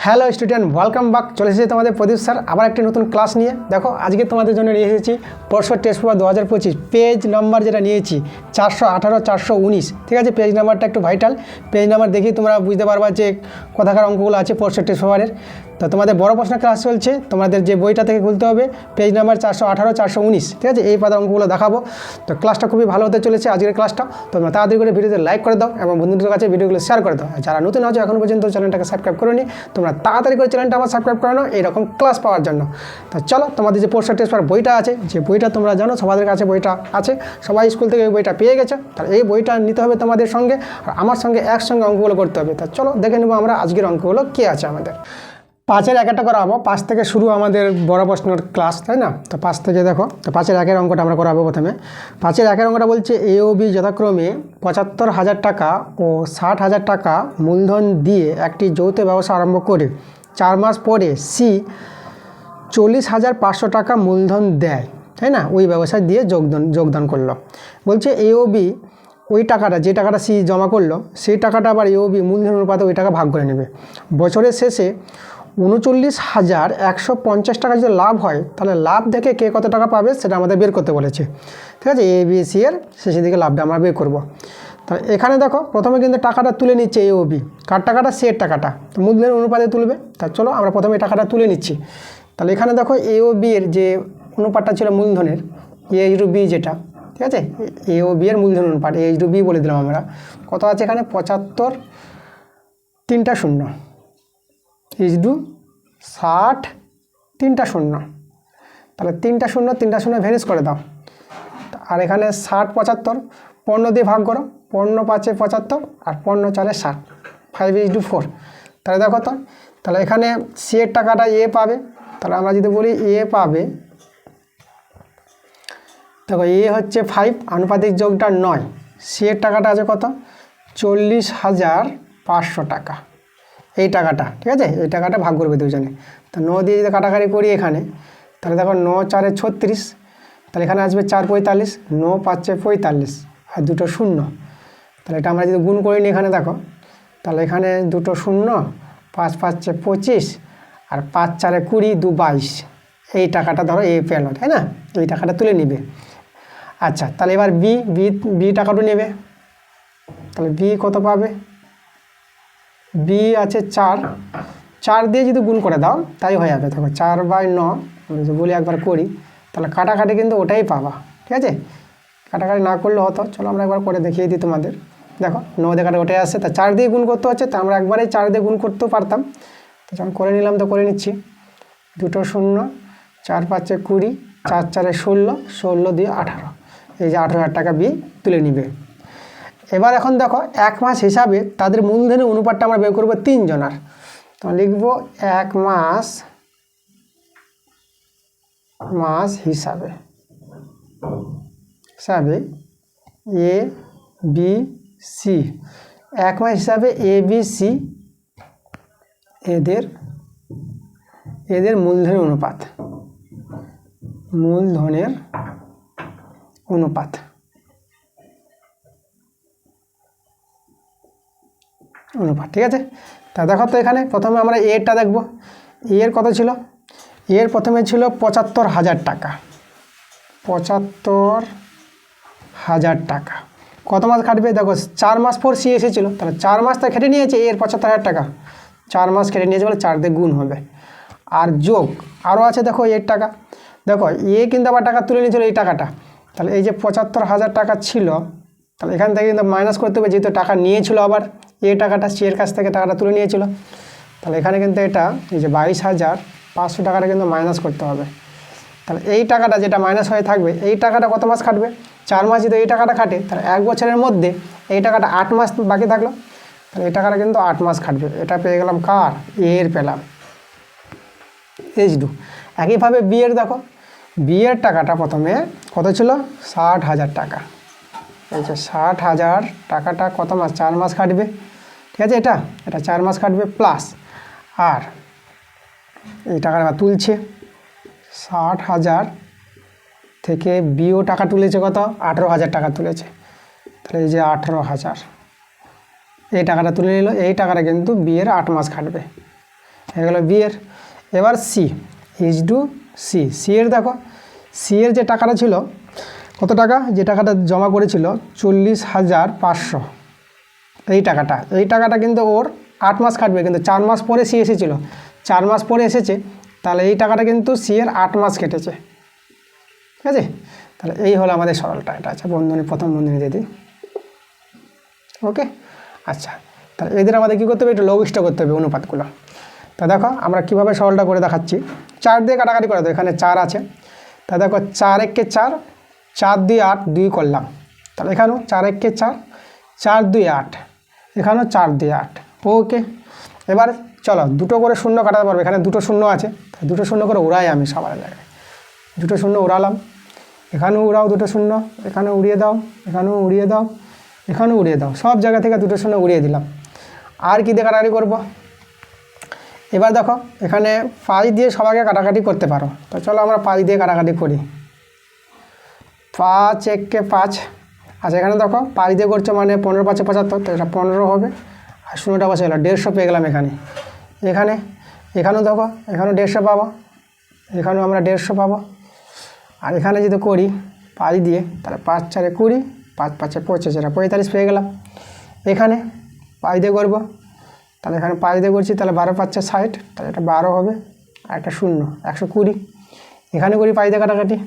Hello student, welcome back. চলে এসেছি তোমাদের প্রদীপ স্যার আবার একটি নতুন ক্লাস নিয়ে। দেখো আজকে তোমাদের জন্য নিয়ে এসেছি পরশু টেস্ট পেপার 2025 পেজ নাম্বার যেটা নিয়েছি 418 419। ঠিক আছে, পেজ নাম্বারটা একটু ভাইটাল। পেজ নাম্বার দেখি তোমরা বুঝতে পারবা যে কোথাকার অঙ্কগুলো আছে পরশু টেস্ট পেপারের। তো তোমাদের বড় প্রশ্ন ক্লাস চলছে, তোমাদের যে বইটা থেকে খুলতে হবে পেজ নাম্বার 418 419। ঠিক আছে, এই পাতার অঙ্কগুলো দেখাবো। তো ক্লাসটা খুবই ভালো হতে চলেছে আজকের ক্লাসটা। তোমরা তাড়াতাড়ি করে ভিডিওতে লাইক করে দাও এবং বন্ধুদের কাছে ভিডিওগুলো শেয়ার করে দাও। আর যারা নতুন আছো এখন পর্যন্ত চ্যানেলটাকে সাবস্ক্রাইব করে নি, তোমরা তাড়াতাড়ি করে চ্যানেলটা আমার সাবস্ক্রাইব করে নাও এইরকম ক্লাস পাওয়ার জন্য। তো চলো, তোমাদের যে পরশু টেস্ট পেপার বইটা আছে, যে বইটা তোমরা জানো সবাদের কাছে বইটা আছে, সবাই স্কুল থেকে এই বইটা পেয়ে গেছে। তাহলে এই বইটা নিতে হবে তোমাদের সঙ্গে, আর আমার সঙ্গে একসঙ্গে অঙ্কগুলো করতে হবে। তা চলো দেখে নেবো আমরা আজকের অঙ্কগুলো কী আছে আমাদের। 5-এর 1-টা করাবো। 5 থেকে শুরু আমাদের বড় প্রশ্নের ক্লাস, তাই না? তো 5 থেকে দেখো, তো 5-এর 1-এর অঙ্কটা আমরা করাবো প্রথমে। 5-এর 1-এর অঙ্কটা বলছে এ ও বি যথাক্রমে 75,000 টাকা ও 60,000 টাকা মূলধন দিয়ে একটি যৌথ ব্যবসা আরম্ভ করে 4 মাস পরে সি 40,500 টাকা মূলধন দেয়, তাই না? ওই ব্যবসায় দিয়ে যোগদান করলো। বলছে এ ও বি ওই টাকাটা, যে টাকাটা সি জমা করলো, সেই টাকাটা আবার এ ও বি মূলধন অনুপাতে ওই টাকা ভাগ করে নেবে। বছরের শেষে 39,150 টাকা যদি লাভ হয়, তাহলে লাভ দেখে কে কত টাকা পাবে সেটা আমাদের বের করতে বলেছে। ঠিক আছে, এ বি সি এর শেষের দিকে লাভটা আমরা বের করব। তাহলে এখানে দেখো প্রথমে কিন্তু টাকাটা তুলে নিচ্ছে এ ও বি। কার টাকাটা? সি এর টাকাটা। তো মূলধনের অনুপাতে তুলবে। তা চলো আমরা প্রথমে টাকাটা তুলে নিচ্ছি। তাহলে এখানে দেখো এ ও বি এর যে অনুপাতটা ছিল মূলধনের, এ টু বি যেটা, ঠিক আছে, এ ও বি এর মূলধন অনুপাত এ টু বি বলে দিলাম আমরা। কত আছে এখানে? 75, 3টা শূন্য, ইজ টু 60, 3টা শূন্য। তাহলে 3টা শূন্য 3টা শূন্য ভ্যানিশ করে দাও। আর এখানে 60 75 15 দিয়ে ভাগ করো। 15 5 75 আর 15 4 60, 5:4। তাহলে দেখো তো, তাহলে এখানে সি এর টাকাটা এ পাবে। তাহলে আমরা যদি বলি এ পাবে, দেখো এ হচ্ছে 5, আনুপাতিক যোগটা 9, সি এর টাকাটা আছে কত? 40,500 টাকা। এই টাকাটা, ঠিক আছে, এই টাকাটা ভাগ করবে দুজনে। তো 9 দিয়ে যদি কাটাকাটি করি এখানে, তাহলে দেখো 9 4 36, তাহলে এখানে আসবে 4 45, 9 5 45 আর 2টো শূন্য। তাহলে এটা আমরা যদি গুণ করে নিই এখানে দেখো, তাহলে এখানে 2টো শূন্য, 5 5 25 আর 5 4 20, 2 22। এই টাকাটা ধরো এ পেল, তাই না? এই টাকাটা তুলে নিবে। আচ্ছা, তাহলে এবার বি টাকাটা নেবে। তাহলে বি কত পাবে? বি আছে 4 দিয়ে যদি গুণ করে দাও তাই হয়ে যাবে। দেখো 4/9 যদি বলি একবার করি, তাহলে কাটাকাটি কিন্তু ওটাই পাবা। ঠিক আছে, কাটাকাটি না করলে হতো। চলো আমরা একবার করে দেখিয়ে দিই তোমাদের। দেখো 9 দিয়ে কাটা ওটাই আসছে, তা 4 দিয়ে গুণ করতে হচ্ছে, তা আমরা একবারেই 4 দিয়ে গুণ করতেও পারতাম। তো যখন করে নিলাম তো করে নিচ্ছি। 2টো শূন্য, 4 5 20, 4 4 16, 16 দিয়ে 18। এই যে 18,000 টাকা বি তুলে নিবে। এবার এখন দেখো 1 মাস হিসাবে তাদের মূলধনের অনুপাতটা আমরা বের করবো 3 জনার। তো লিখবো 1 মাস হিসাবে এ বি সি, 1 মাস হিসাবে এ বি সি এদের মূলধনের অনুপাত, ঠিক আছে। তা দেখো তো এখানে প্রথমে আমরা এরটা দেখব। এর কত ছিল? এর প্রথমে ছিল 75,000 টাকা। 75,000 টাকা কত মাস খাটবে? দেখো 4 মাস পর সি এসেছিলো, তাহলে 4 মাস তো খেটে নিয়েছে এর 75,000 টাকা। 4 মাস খেটে নিয়েছে বলে 4 দিয়ে গুণ হবে। আর যোগ আরও আছে দেখো এর টাকা। দেখো এ কিন্তু আবার টাকা তুলে নিয়েছিল এই টাকাটা। তাহলে এই যে 75,000 টাকা ছিল, তাহলে এখান থেকে কিন্তু মাইনাস করতে হবে, যেহেতু টাকা নিয়েছিল আবার এই টাকাটা সি এর কাছ থেকে টাকাটা তুলে নিয়েছিল। তাহলে এখানে কিন্তু এটা এই যে 22,500 টাকাটা কিন্তু মাইনাস করতে হবে। তাহলে এই টাকাটা যেটা মাইনাস হয়ে থাকবে, এই টাকাটা কত মাস খাটবে? 4 মাস যদি এই টাকাটা খাটে, তাহলে 1 বছরের মধ্যে এই টাকাটা 8 মাস বাকি থাকলো। তাহলে এই টাকাটা কিন্তু 8 মাস খাটবে। এটা পেয়ে গেলাম কার? এর পেলাম, এইচ2। একইভাবে বি এর দেখো, বি এর টাকাটা প্রথমে কত ছিল? 60,000 টাকা। এই যে 60,000 টাকাটা কত মাস? 4 মাস খাটবে। ঠিক আছে, এটা 4 মাস খাটবে প্লাস, আর এই টাকাটা তুলছে 60,000 থেকে বিও টাকা তুলেছে কত? 18,000 টাকা তুলেছে। তাহলে এই যে 18,000 এই টাকাটা তুলে নিল। এই টাকাটা কিন্তু বি এর 8 মাস খাটবে। হয়ে গেল বি এর। এবার C is to C, C এর দেখো সি এর যে টাকাটা ছিল কত টাকা, যে টাকাটা জমা করেছিল 40,500, এই টাকাটা কিন্তু ওর 8 মাস কাটবে, কিন্তু 4 মাস পরে সি এসেছিলো, 4 মাস পরে এসেছে, তাহলে এই টাকাটা কিন্তু সি এর 8 মাস কেটেছে। ঠিক আছে, তাহলে এই হলো আমাদের সরলটা। এটা আছে বন্ধনী, প্রথম বন্ধনী দিয়ে দিই। ওকে, আচ্ছা, তাহলে এদের আমাদের কী করতে হবে, একটু লঘিষ্ঠ করতে হবে অনুপাতগুলো। তা দেখো আমরা কীভাবে সরলটা করে দেখাচ্ছি। 4 দিয়ে কাটাকাটি করে দেবো, এখানে 4 আছে, তা দেখো 4 একে 4, 4 2 8, 2 করলাম, তাহলে এখানেও 4 একে 4, 4 2 8, এখানেও 4 2 8। ওকে, এবার চলো দুটো করে শূন্য কাটাতে পারবো, এখানে দুটো শূন্য আছে, দুটো শূন্য করে উড়াই আমি সবার জায়গায়, দুটো শূন্য উড়ালাম, এখানেও উড়াও দুটো শূন্য, এখানেও উড়িয়ে দাও, এখানেও উড়িয়ে দাও, এখানেও উড়িয়ে দাও, সব জায়গা থেকে দুটো শূন্য উড়িয়ে দিলাম। আর কী দিয়ে কাটাকাটি করবো, এবার দেখো এখানে 5 দিয়ে সবাইকে কাটাকাটি করতে পারো, তো চলো আমরা 5 দিয়ে কাটাকাটি করি। 5 একে 5, আচ্ছা এখানে দেখো 5 দিয়ে করছে মানে 15 5 75, তো এটা 15 হবে, আর শূন্যটা বসে গেলো, 150 পেয়ে গেলাম এখানে। এখানেও দেখো এখানেও 150 পাবো, এখানেও আমরা 150 পাবো। আর এখানে যদি করি 5 দিয়ে, তাহলে 5 4 20, 5 5 25, এটা 45 পেয়ে গেলাম। এখানে 5 দিয়ে করবো, তাহলে এখানে 5 দিয়ে করছি, তাহলে 12 5 60, তাহলে এটা 12 হবে, আর একটা শূন্য 120। এখানে করি 5 দিয়ে কাটাকাটি,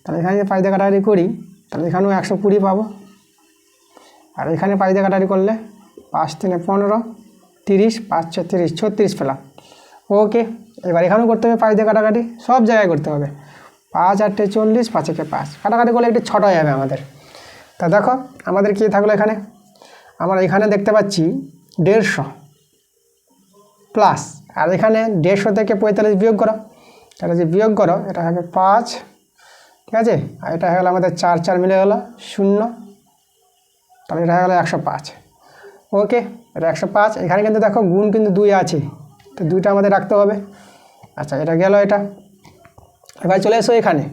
তাহলে এখানে যদি 5 দিয়ে কাটাকাটি করি, তাহলে এখানেও 120 পাবো। আর এখানে 5 দিয়ে কাটাকাটি করলে 5 3 15, 30, 5 6 30, 36 পেলাম। ওকে, এবার এখানেও করতে হবে 5 দিয়ে কাটাকাটি, সব জায়গায় করতে হবে। 5 8 40, 5 একে 5, কাটাকাটি করলে একটু ছোট হয়ে যাবে আমাদের। তা দেখো আমাদের কী থাকলো এখানে, আমরা এখানে দেখতে পাচ্ছি 150 প্লাস, আর এখানে 150 থেকে 45 বিয়োগ করো, তাহলে যে বিয়োগ করো এটা হবে 5, ঠিক আছে, আর এটা হয়ে গেলো আমাদের 4 4 মিলে গেলো 0, তাহলে এটা হয়ে গেলো 105। ওকে, এটা 105। এখানে কিন্তু দেখো গুণ কিন্তু 2 আছে, তো 2টা আমাদের রাখতে হবে। আচ্ছা এটা গেল এটা। এবার চলে এসো এখানে,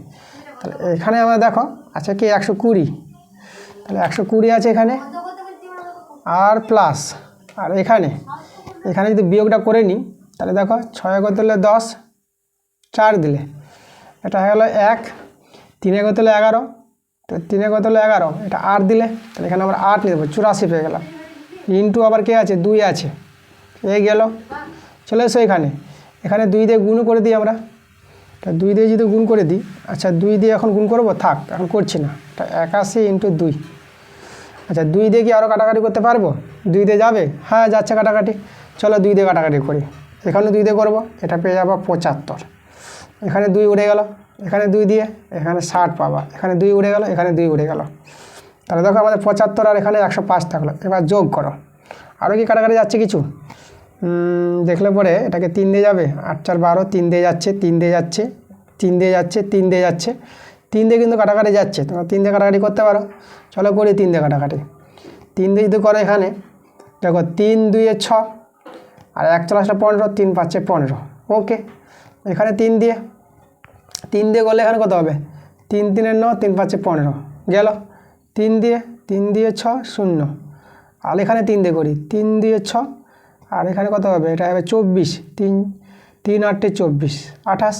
তাহলে এখানে আমরা দেখো আচ্ছা কি 120, তাহলে 120 আছে এখানে, আর প্লাস, আর এখানে যদি বিয়োগটা করে নিই, তাহলে দেখো 6 কত হলে 10, 4 দিলে এটা হয়ে গেলো 1, 3 কত হলে 11, তো 3 কত হলে 11, এটা 8 দিলে, তাহলে এখানে আমরা 8 নিয়ে দেবো, 84 পেয়ে গেলাম। ইন্টু আবার কে আছে, 2 আছে, এই গেল। চলে এসো এখানে 2 দিয়ে গুণ করে দিই আমরা, তা 2 দিয়ে যদি গুণ করে দিই, আচ্ছা 2 দিয়ে এখন গুণ করবো, থাক এখন করছি না, এটা 81 ইন্টু 2। আচ্ছা 2 দিয়ে কি আরও কাটাকাটি করতে পারবো, 2 দিয়ে যাবে, হ্যাঁ যাচ্ছে কাটাকাটি, চলো 2 দিয়ে কাটাকাটি করি। এখানে 2 দিয়ে করবো, এটা পেয়ে যাবো 75, এখানে 2 উড়ে গেল, এখানে 2 দিয়ে এখানে 60 পাবা, এখানে 2 উড়ে গেল, এখানে 2 উড়ে গেল, তাহলে দেখো আমাদের 75 আর এখানে 105 থাকলো। এবার যোগ করো, আরও কি কাটাকাটি যাচ্ছে কিছু, দেখলে পরে এটাকে 3 দিয়ে যাবে, 8 4 12, 3 দিয়ে যাচ্ছে, 3 দিয়ে যাচ্ছে, 3 দিয়ে যাচ্ছে, 3 দিয়ে যাচ্ছে, 3 দিয়ে কিন্তু কাটাকাটি যাচ্ছে, তোমরা 3 দিয়ে কাটাকাটি করতে পারো। চলো করি 3 দিয়ে কাটাকাটি। 3 দিয়ে যদি করো এখানে দেখো 3 2 6, আর 1 4 15, 3 5 15। ওকে, এখানে 3 দিয়ে করলে এখানে কত হবে, 3 3 9, 3 5 15 গেল। 3 দিয়ে 6 0, আর এখানে 3 দিয়ে করি, 3 দিয়ে 6, আর এখানে কত হবে, এটা হবে 24, 3 3 8 24, 28,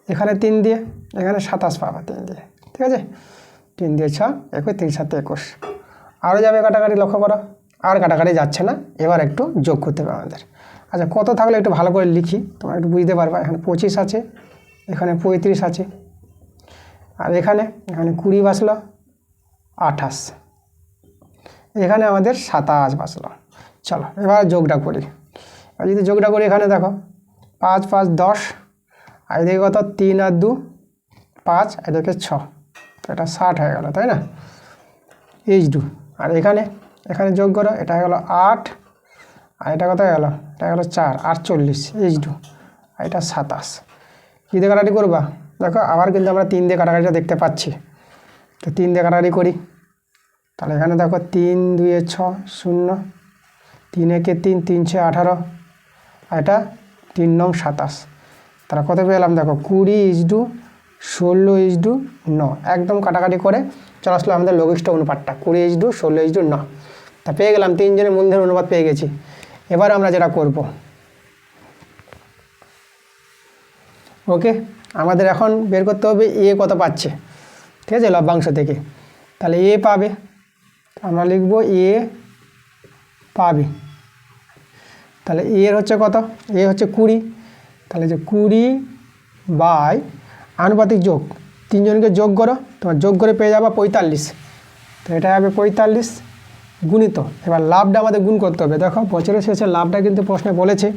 এখানে 3 দিয়ে এখানে 27 পাবা 3 দিয়ে, ঠিক আছে, 3 দিয়ে 6 21, 3 7 21, আরও যাবে কাটাকাটি, লক্ষ্য করো আর কাটাকাটি যাচ্ছে না। এবার একটু যোগ করতে হবে আমাদের। আচ্ছা কত থাকলে একটু ভালো করে লিখি, তোমরা একটু বুঝতে পারবা। এখানে 25 আছে, এখানে 35 আছে, আর এখানে 20 বাঁচলো, 28, এখানে আমাদের 27 বাঁচলো। চলো এবার যোগটা করি। আর যদি যোগটা করি এখানে দেখো 5 5 10, আর এদিকে কত 3 আর 2 5, এদিকে 6, তো এটা 60 হয়ে গেল, তাই না, H2। আর এখানে যোগ করো, এটা হয়ে গেলো 8, আর এটা কত হয়ে গেলো, এটা গেলো 4 48, H2, আর এটা 27। কী দিয়ে কাটাকাটি করবা, দেখো আবার কিন্তু আমরা 3 দিয়ে কাটাকাটিটা দেখতে পাচ্ছি, তো 3 দিয়ে কাটাকাটি করি। তাহলে এখানে দেখো 3 2 6 0, 3 1 3, 3 6 18, আর এটা 3 9 27, তাহলে কত পেলাম দেখো 20 H2 16 H2 9, একদম কাটাকাটি করে চলে আসলো আমাদের লঘিষ্ঠ অনুপাতটা 20 H2 16 H2 9। তা পেয়ে গেলাম 3 জনের মূলধনের অনুপাত পেয়ে গেছি। এবার আমরা যেটা করব, ওকে, আমাদের এখন বের করতে হবে এ কত পাচ্ছে, ঠিক আছে, লভ্যাংশ থেকে। তাহলে এ পাবে, আমরা লিখব এ পাবে। তাহলে এর হচ্ছে কত, এ হচ্ছে 20, তাহলে যে 20 বাই আনুপাতিক যোগ, তিনজনকে যোগ করো, তোমার যোগ করে পেয়ে যাবা 45। তো এটা হবে 45 গুণিত, এবার লাভটা আমাদের গুণ করতে হবে। দেখো বছরের শেষে লাভটা কিন্তু প্রশ্নে বলেছে,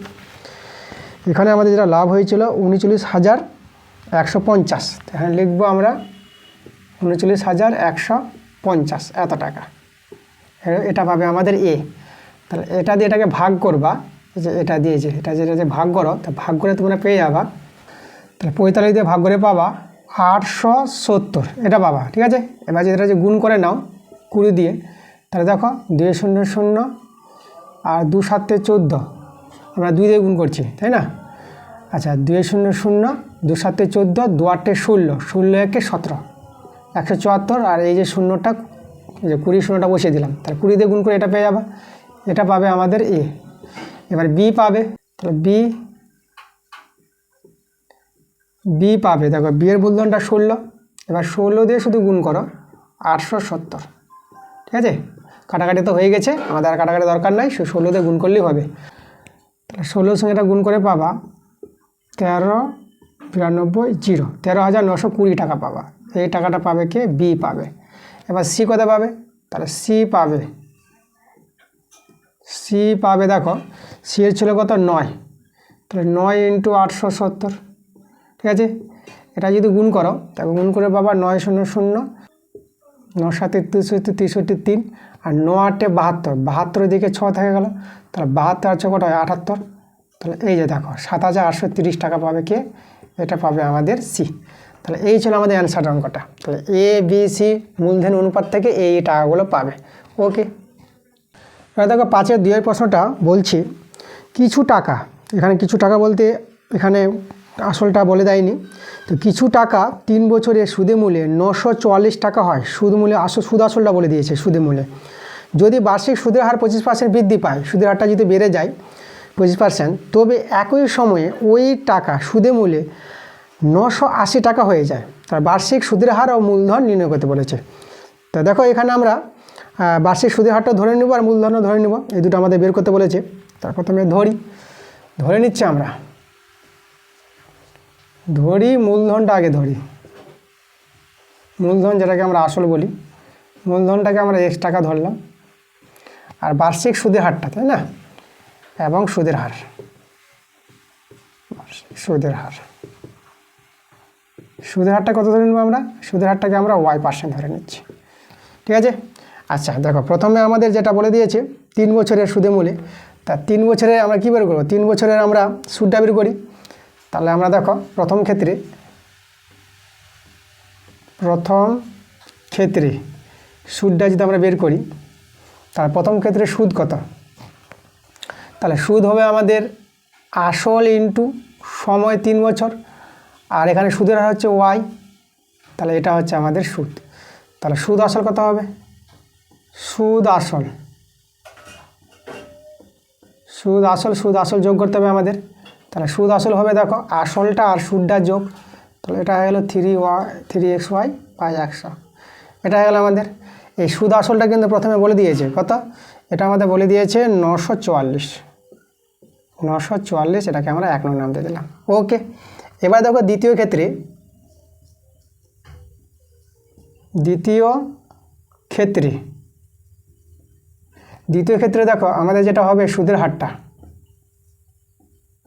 এখানে আমাদের যেটা লাভ হয়েছিল 39,150, এখানে লিখবো আমরা 39,150 এত টাকা, এটা পাবে আমাদের এ। তাহলে এটা দিয়ে এটাকে ভাগ করবা, যে এটা দিয়েছে এটা যেটা যে ভাগ করো, তা ভাগ করে তোমরা পেয়ে যাবা। তাহলে 45 দিয়ে ভাগ করে পাবা 870, এটা পাবা, ঠিক আছে। এবার যেটা যে গুণ করে নাও 20 দিয়ে, তাহলে দেখো 2 0 0 আর 2 7 14, আমরা 2 দিয়ে গুণ করছি, তাই না। আচ্ছা 2 0 0 2 7 14 2 8 16 16 1 17 174, আর এই যে শূন্যটা, এই যে 20 শূন্যটা বসিয়ে দিলাম, তাহলে 20 দিয়ে গুণ করে এটা পেয়ে যাবা, এটা পাবে আমাদের এ। এবার বি পাবে, তাহলে বি পাবে, দেখো বি এর মূলধনটা 16, এবার 16 দিয়ে শুধু গুণ করো 870, ঠিক আছে। কাটাকাটি তো হয়ে গেছে, আমাদের আর কাটাকাটি দরকার নাই, 16 দিয়ে গুণ করলেই হবে। তাহলে 16 সঙ্গে এটা গুণ করে পাবা 13,92,0, 13,920 টাকা পাবা। এই টাকাটা পাবে কে, বি পাবে। এবার সি কত পাবে, তাহলে সি পাবে, দেখো সি এর ছিল কত 9, তাহলে 9 × 870, ঠিক আছে। এটা যদি গুণ করো, তাহলে গুণ করে পাবা 9 0 0 9 7 63 3, আর 9 8 72, 72 দিকে 6 থেকে গেল, তাহলে 72 আছে কত হয় 78, তাহলে এই যে দেখো 7,830 টাকা পাবে কে, এটা পাবে আমাদের সি। তাহলে এই ছিল আমাদের অ্যান্সার অঙ্কটা। তাহলে এ বি সি মূলধন অনুপাত থেকে এই টাকাগুলো পাবে। ওকে, এবার দেখো 5-এর 2 প্রশ্নটা বলছি, কিছু টাকা, এখানে কিছু টাকা বলতে এখানে আসলটা বলে দেয়নি, তো কিছু টাকা 3 বছরে সুদে মূল্যে 944 টাকা হয়, সুদ মূল্যে সুদ আসলটা বলে দিয়েছে সুদে মূল্যে। যদি বার্ষিক সুদের হার 25% বৃদ্ধি পায়, সুদের হারটা যদি বেড়ে যায় 25%, তবে একই সময়ে ওই টাকা সুদে মূল্যে 980 টাকা হয়ে যায়। তার বার্ষিক সুদের হার ও মূলধন নির্ণয় করতে বলেছে। তো দেখো এখানে আমরা বার্ষিক সুদের হারটা ধরে নেব আর মূলধনও ধরে নেব, এই দুটো আমাদের বের করতে বলেছে। তার প্রথমে ধরে নিচ্ছি আমরা, মূলধনটা আগে ধরি, মূলধন যেটাকে আমরা আসল বলি, মূলধনটাকে আমরা X টাকা ধরলাম, আর বার্ষিক সুদের হারটা, তাই না, এবং সুদের হার, সুদের হারটা কত ধরে নেব আমরা, সুদের হারটাকে আমরা Y% ধরে নিচ্ছি, ঠিক আছে। আচ্ছা দেখো প্রথমে আমাদের যেটা বলে দিয়েছে 3 বছরের সুদে মূল্যে, তা 3 বছরে আমরা কী বের করবো, 3 বছরের আমরা সুদটা বের করি। তাহলে আমরা দেখো প্রথম ক্ষেত্রে সুদটা যদি আমরা বের করি, তাহলে প্রথম ক্ষেত্রে সুদ কত, তাহলে সুদ হবে আমাদের আসল ইন্টু সময় 3 বছর, আর এখানে সুদের হার হচ্ছে Y, তাহলে এটা হচ্ছে আমাদের সুদ। তাহলে সুদ আসল কত হবে, সুদ আসল যোগ করতে হবে আমাদের। তাহলে সুদ আসল হবে, দেখো আসলটা আর সুদটা যোগ, তাহলে এটা হয়ে গেলো 3xy/100, এটা হয়ে গেলো আমাদের। এই সুদ আসলটা কিন্তু প্রথমে বলে দিয়েছে কত, এটা আমাদের বলে দিয়েছে 944, এটাকে আমরা 1 নং নাম দিয়ে দিলাম। ওকে, এবার দেখো দ্বিতীয় ক্ষেত্রে দেখো আমাদের যেটা হবে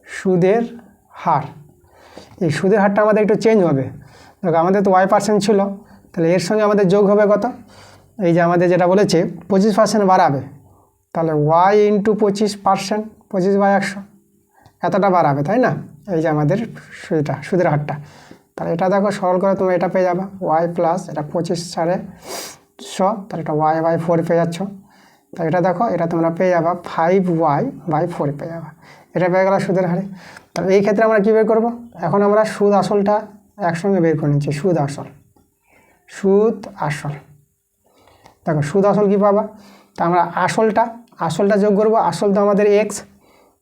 সুদের হার, এই সুদের হারটা আমাদের একটু চেঞ্জ হবে। দেখো আমাদের তো Y% ছিল, তাহলে এর সঙ্গে আমাদের যোগ হবে কত, এই যে আমাদের যেটা বলেছে 25% বাড়াবে, তাহলে Y × 25%, 25/100 এতটা বাড়াবে, তাই না। এই যে আমাদের সুদের হারটা, তাহলে এটা দেখো সরল করে তোমরা এটা পেয়ে যাবে Y প্লাস এটা 25/100, তাহলে এটা Y/4 পেয়ে যাচ্ছ। তাহলে এটা দেখো, এটা তোমরা পেয়ে যাবা 5Y/4 পেয়ে যাবা, এটা পেয়ে গেল সুদের হারে। তাহলে এই ক্ষেত্রে আমরা কী বের করবো, এখন আমরা সুদ আসলটা একসঙ্গে বের করে নিচ্ছি, সুদ আসল, দেখো সুদ আসল কী পাবা, তা আমরা আসলটা যোগ করবো, আসল তো আমাদের X,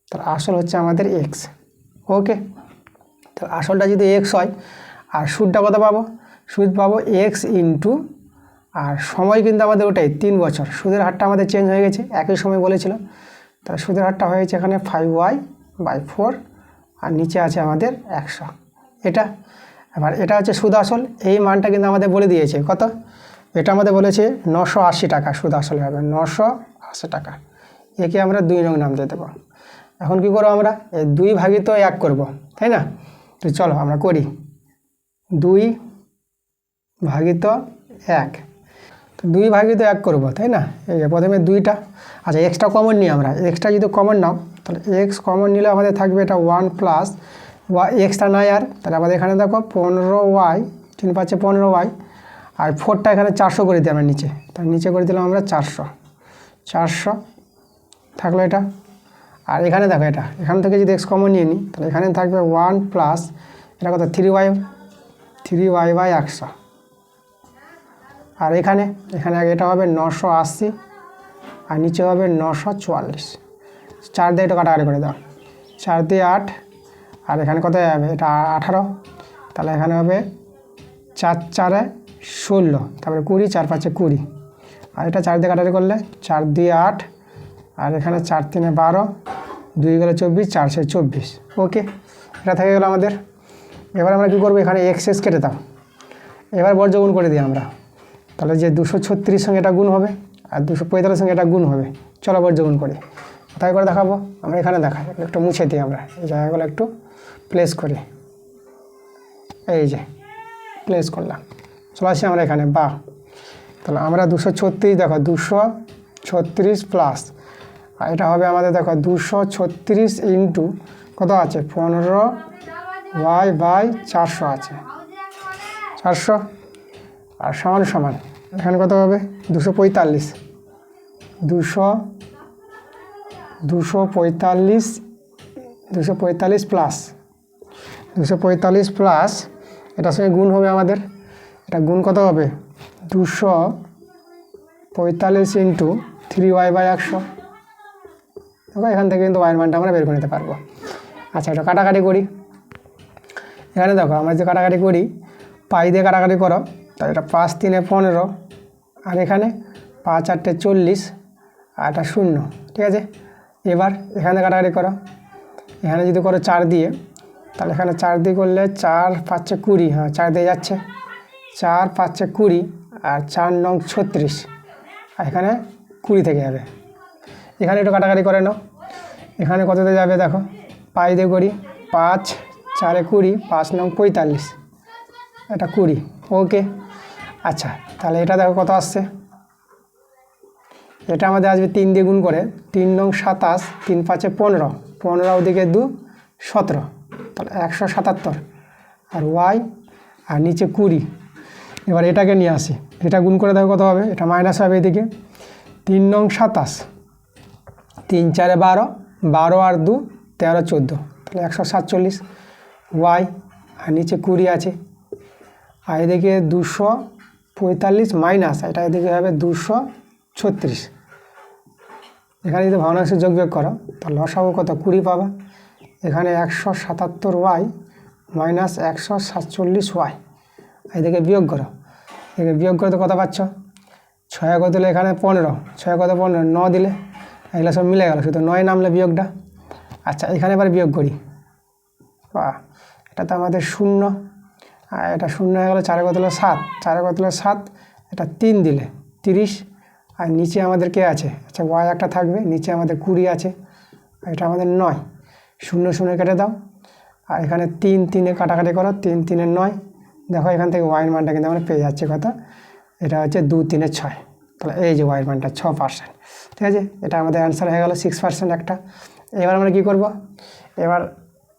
তাহলে আসল হচ্ছে আমাদের X। ওকে, তো আসলটা যদি এক্স হয় আর সুদটা কত পাবো, সুদ পাবো এক্স ইন্টু, আর সময় কিন্তু আমাদের ওটাই 3 বছর। সুদের হারটা আমাদের চেঞ্জ হয়ে গেছে, একই সময় বলেছিল, তাহলে সুদের হারটা হয়েছে এখানে 5y/4 আর নিচে আছে আমাদের 100। এটা এবার এটা হচ্ছে সুদ আসল, এই মানটা কিন্তু আমাদের বলে দিয়েছে কত, এটা আমাদের বলেছে 980 টাকা সুদ আসলে হবে 980 টাকা। একে আমরা 2 নং নাম দিয়ে দেবো। এখন কি করবো আমরা, এই 2 ভাগিত 1 করব, তাই না? তো চলো আমরা করি 2 ভাগিত 1। তো 2 ভাগিত 1 করব, তাই না? এই প্রথমে 2টা, আচ্ছা এক্সট্রা কমন নিই আমরা, এক্সট্রা যদি কমন নাও তাহলে এক্স কমন নিলে আমাদের থাকবে এটা 1 প্লাস এক্সট্রা নাই আর, তাহলে আমাদের এখানে দেখো 15y, 3 5 15y, আর 4টা এখানে 400 করে দিই আমরা নিচে, তাহলে নিচে করে দিলাম আমরা 400 থাকলো এটা। আর এখানে দেখো এটা এখান থেকে যদি এক্স কমন নিয়ে নিই তাহলে এখানে থাকবে 1 প্লাস এটা কত 3y/100, আর এখানে এটা হবে 980 আর নিচে হবে 944। 4 দিয়ে এটা কাটাকাটি করে দাও, 4 দিয়ে 8, আর এখানে কত যাবে এটা 18, তাহলে এখানে হবে 4 4 16, তারপরে 20, 4 5 20, আর এটা 4 দিয়ে কাটাকাটি করলে 4 দিয়ে 8, আর এখানে 4 3 12, 2 গেলে 24, 4 6 24। ওকে, এটা থেকে গেলো আমাদের। এবার আমরা কী করবো, এখানে এক্স কেটে দাও, এবার বর্গগুণ করে দিই আমরা, তাহলে যে 236 সঙ্গে এটা গুণ হবে আর 245 সঙ্গে এটা গুণ হবে। চলো বর্গগুণ করি, কোথায় করে দেখাবো আমরা, এখানে দেখাই, একটু মুছে দিই আমরা এই জায়গাগুলো একটু প্লেস করি, এই যে প্লেস করলাম, চলে আসি আমরা এখানে, বাহ। তাহলে আমরা 236 দেখো 236 প্লাস, আর এটা হবে আমাদের দেখো 236 ইন্টু কত আছে 15y/400 আছে 400, আর সমান সমান এখানে কত হবে 245 প্লাস 245 প্লাস এটার সঙ্গে গুণ হবে আমাদের, এটা গুণ কত হবে 245 ইন্টু 3y/100। দেখো এখান থেকে কিন্তু ওয়াইয়ের মানটা আমরা বের করে নিতে পারবো। আচ্ছা এটা কাটাকাটি করি, এখানে দেখো আমরা যে কাটাকাটি করি পাই দিয়ে কাটাকাটি করো, তাহলে এটা 5 3 15, আর এখানে 5 8 40, আর এটা 0, ঠিক আছে। এবার এখানে কাটাকাটি করো, এখানে যদি করো 4 দিয়ে, তাহলে এখানে 4 দিয়ে করলে 4 5 20, হ্যাঁ 4 দিয়ে যাচ্ছে, 4 5 20, আর 4 9 36, আর এখানে 20 থেকে যাবে। এখানে একটু কাটাকাটি করে নাও, এখানে কততে যাবে দেখো, পাই দিয়ে করি 5 4 20, 5 9 45, এটা 20। ওকে, আচ্ছা তাহলে এটা দেখো কত আসছে, এটা আমাদের আসবে 3 দিয়ে গুণ করে, 3 9 27, 3 5 15, 15 ওদিকে 2 17, তাহলে 177, আর ওয়াই আর নিচে 20। এবার এটাকে নিয়ে আসি, এটা গুণ করে দেখো কত হবে, এটা মাইনাস হবে এদিকে 3 9 27, 3 4 12, 12 আর 2 13 14, তাহলে 147, ওয়াই আর নিচে 20 আছে, আর এদিকে 245 মাইনাস এটা এদিকে হবে 236। এখানে যদি ভগ্নাংশে যোগ বিয়োগ করো তাহলে লসাগু কত 20 পাবা, এখানে 177y মাইনাস 147y, এদিকে বিয়োগ করো, এদিকে বিয়োগ করে তো কত পাচ্ছ 6 কত দিলে এখানে 15, 6 কত 15, 9 দিলে, এগুলো সব মিলে গেল, শুধু 9 নামলে বিয়োগটা। আচ্ছা এখানে এবার বিয়োগ করি, বাহ এটা তো আমাদের 0, আর এটা 0 হয়ে গেলো, 4 কত দিলে 7, 4 কত দিলে 7, এটা 3 দিলে 30, আর নিচে আমাদের কে আছে, আচ্ছা ওয়াই একটা থাকবে, নিচে আমাদের 20 আছে, এটা আমাদের 9, 0 0 কেটে দাও, আর এখানে 3 3 কাটাকাটি করো, 3 3 9, দেখো এখান থেকে ওয়াইয়ের মানটা কিন্তু আমরা পেয়ে যাচ্ছি কত, এটা হচ্ছে 2 3 6, তাহলে এই যে ওয়াইয়ের মানটা 6%, ঠিক আছে। এটা আমাদের অ্যান্সার হয়ে গেল 6% একটা। এবার আমরা কি করব, এবার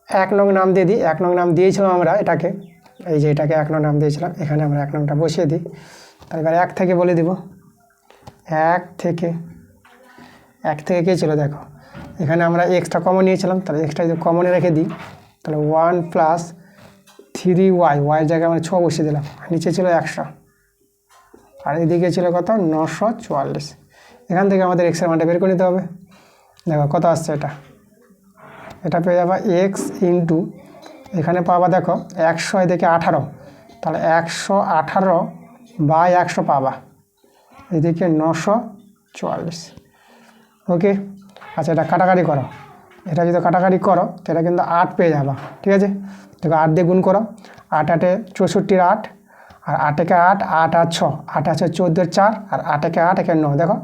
1 নং নাম দিয়ে দিই, 1 নং নাম দিয়েছিলাম আমরা এটাকে, এই যে এটাকে 1 নং নাম দিয়েছিলাম, এখানে আমরা 1 নংটা বসিয়ে দিই। তাহলে এবার 1 থেকে বলে দিব, 1 থেকে কে ছিল দেখো, এখানে আমরা এক্সট্রা কমন নিয়েছিলাম, তাহলে এক্সট্রা যদি কমনে রেখে দিই তাহলে 1 প্লাস 3y, ওয়াইয়ের জায়গায় আমরা 6 বসিয়ে দিলাম, নিচে ছিল 100, আর এদিকে ছিল কত 944। এখান থেকে আমাদের এক্সের মানটা বের করে নিতে হবে। দেখো কত আসছে, এটা পেয়ে যাবা এক্স ইন্টু এখানে পাবা দেখো 100 এদিকে 18, তাহলে 118/100 পাবা, এদিকে 944। ওকে, আচ্ছা এটা কাটাকাটি করো, এটা যদি কাটাকাটি করো তো এটা কিন্তু 8 পেয়ে যাবা। ঠিক আছে, দেখো 8 দিয়ে গুণ করো, 8 8 64 8, আর 8 একে 8, 8 আর 6, 8 আছে 14 4, আর 8 একে 8 একে 9, দেখো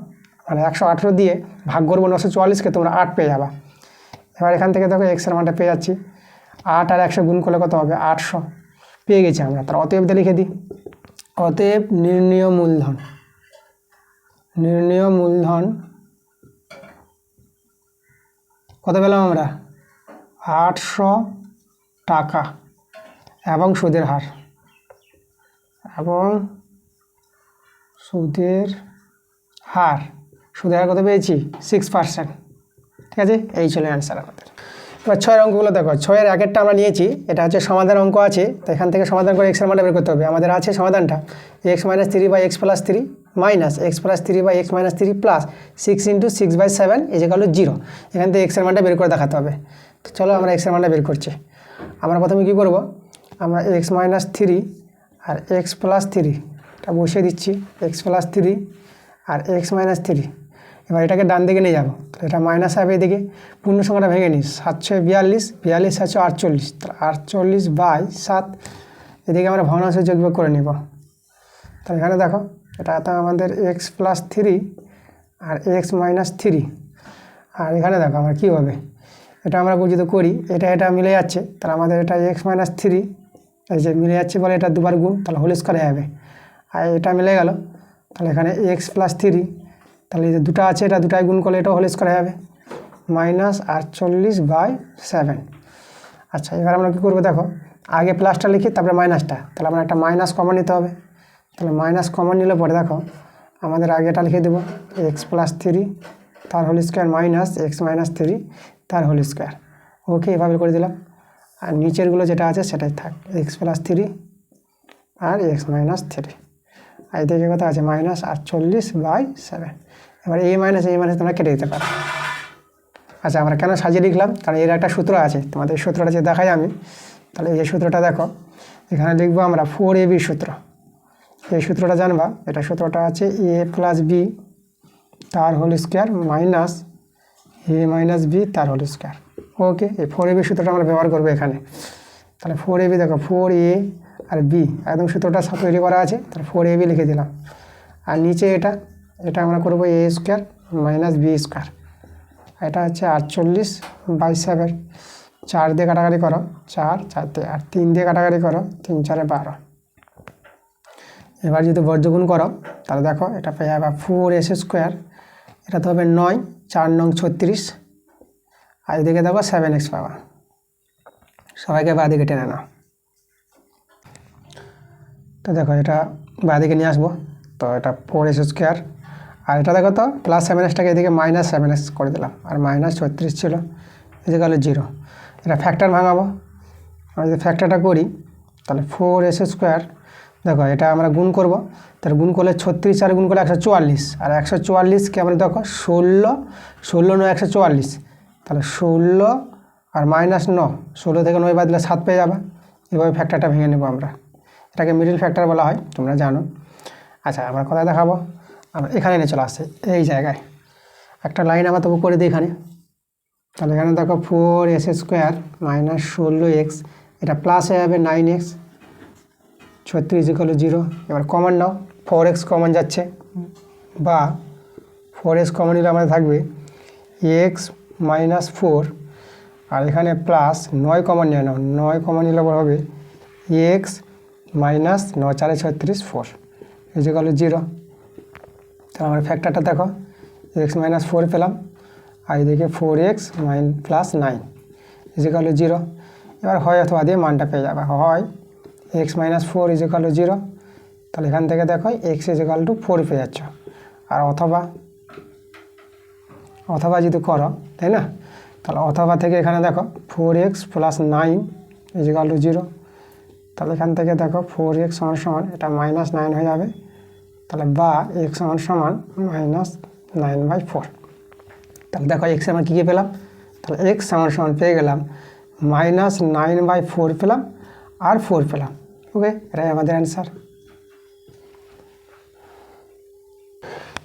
মানে 118 দিয়ে ভাগ করবো 944কে, তোমরা 8 পেয়ে যাবা। এবার এখান থেকে দেখো এক্সের মানটা পেয়ে যাচ্ছি, 8 আর 100 গুণ করলে কত হবে, 800 পেয়ে গেছি আমরা। তার অতএব দিয়ে লিখে দিই, অতএব নির্ণীয় মূলধন, নির্ণীয় মূলধন কত পেলাম আমরা, 800 টাকা এবং সুদের হার, এবং সুদের হার, সুদের হার কত পেয়েছি, 6%। ঠিক আছে, এই ছিল অ্যান্সার আমাদের। এবার 6 অঙ্কগুলো দেখো, 6-এর একটা আমরা নিয়েছি, এটা হচ্ছে সমাধান অঙ্ক আছে, তো এখান থেকে সমাধান করে এক্সের মানটা বের করতে হবে। আমাদের আছে সমাধানটা x - 3/x + 3 minus x + 3/x - 3 plus 6 × 6/7 = 0। এখান থেকে এক্সের মানটা বের করে দেখাতে হবে। তো চলো আমরা এক্সের মানটা বের করছি। আমরা প্রথমে কী করব, আমরা x - 3 আর x + 3 এটা বসিয়ে দিচ্ছি, x + 3 আর x - 3। এবার এটাকে ডান দিকে নিয়ে যাবো, তাহলে এটা মাইনাস হবে, এদিকে পূর্ণ সংখ্যাটা ভেঙে নিস, 742, 42 7 48, তাহলে 48/7, এদিকে আমরা ভগ্নাংশ যোগবিয়োগ করে নিব। তাহলে এখানে দেখো এটা তো আমাদের x + 3 আর x - 3, আর এখানে দেখো আমার কী হবে, এটা আমরা যদি করি এটা মিলে যাচ্ছে, তাহলে আমাদের এটা x - 3 এই যে মিলে যাচ্ছে বলে এটা দুবার গুণ, তাহলে হোল স্কয়ার হবে, আর এটা মিলে গেল, তাহলে এখানে x + 3, তাহলে এই যে দুটো আছে এটা দুটাই গুণ করলে এটা হোল স্কয়ার হবে, -48/7। আচ্ছা এবার আমরা কী করবো, দেখো আগে প্লাসটা লিখি তারপরে মাইনাসটা, তাহলে আমরা একটা মাইনাস কমন নিতে হবে। তাহলে মাইনাস কমন নিলে পরে দেখো আমাদের আগে এটা লিখে দেবো x + 3 তার হোল স্কয়ার মাইনাস x - 3 তার হোল স্কয়ার। ওকে, এভাবে করে দিলাম, আর নিচেরগুলো যেটা আছে সেটাই থাক, x + 3 আর x - 3, আর এদিকে কত আছে -48/7। এবার এই মাইনাস তোমরা কেটে দিতে পারো। আচ্ছা আমরা কেন সাজিয়ে লিখলাম, কারণ এর একটা সূত্র আছে, তোমাদের সূত্রটা যে দেখাই আমি, তাহলে এই সূত্রটা দেখো, এখানে লিখবো আমরা 4ab সূত্র। এই সূত্রটা জানবা, এটা সূত্রটা আছে a + b তার whole square minus a - b তার হোল স্কয়ার। ওকে, এই 4ab সূত্রটা আমরা ব্যবহার করবো এখানে। তাহলে 4ab দেখো 4a আর b একদম সূত্রটা তৈরি করা আছে, তাহলে 4ab লিখে দিলাম, আর নিচে এটা আমরা করবো a² - b², এটা হচ্ছে 48/7। 4 দিয়ে কাটাকাটি করো, 4 4 দিয়ে, আর 3 দিয়ে কাটাকাটি করো, 3 4 12। এবার যদি বর্গগুণ করো তাহলে দেখো এটা পেয়ে যাবে 4s², এটা তো হবে 9, 4 9 36, আর এদিকে দেখো 7x পাবা। সবাইকে বাঁদিকে টেনে নাও। তো দেখো এটা বাঁদিকে নিয়ে আসবো, তো এটা 4s², আর এটা দেখো তো প্লাস 7xটাকে এদিকে -7x করে দিলাম, আর -36 ছিল, = 0। এটা ফ্যাক্টর ভাঙাবো, আমরা যদি ফ্যাক্টরটা করি তাহলে 4s², দেখো এটা আমরা গুণ করব, তাহলে গুণ করলে 36 আর গুণ করলে 144, আর 144কে আমরা দেখো 16 9 144, তাহলে 16 আর -9, 16 থেকে 9 বাদ দিলে 7 পেয়ে যাবে। এভাবে ফ্যাক্টরটা ভেঙে নেব আমরা, এটাকে মিডল ফ্যাক্টর বলা হয়, তোমরা জানো। আচ্ছা আমরা কোথায় দেখাবো, আমরা এখানে নিয়ে চলে আসছে, এই জায়গায় একটা লাইন আমরা তবু করে দিই এখানে। তাহলে এখানে দেখো 4s² - 16x, এটা প্লাস হয়ে যাবে 9x, 36 = 0। এবার কমন নাও, 4x কমন যাচ্ছে, বা 4s কমন নিলে আমাদের থাকবে x - 4, আর এখানে প্লাস 9 কমন নিয়ে নাও, 9 কমন নিলে হবে x - 9 4 36 4 = 0। তাহলে আমার ফ্যাক্টরটা দেখো x - 4 পেলাম, আর এদিকে 4x + 9 = 0। এবার হয় অথবা দিয়ে মানটা পেয়ে যাবে, হয় x - 4 = 0, তাহলে এখান থেকে দেখো x = 4 পেয়ে যাচ্ছ, আর অথবা যদি করো, তাই না, তাহলে অথবা থেকে এখানে দেখো 4x + 9 = 0, তাহলে এখান থেকে দেখো 4x = এটা -9 হয়ে যাবে, তাহলে বা x = -9/4। তাহলে দেখো x আমরা কী পেলাম, তাহলে x = পেয়ে গেলাম -9/4 পেলাম আর 4 পেলাম। ওকে, এটাই আমাদের অ্যান্সার।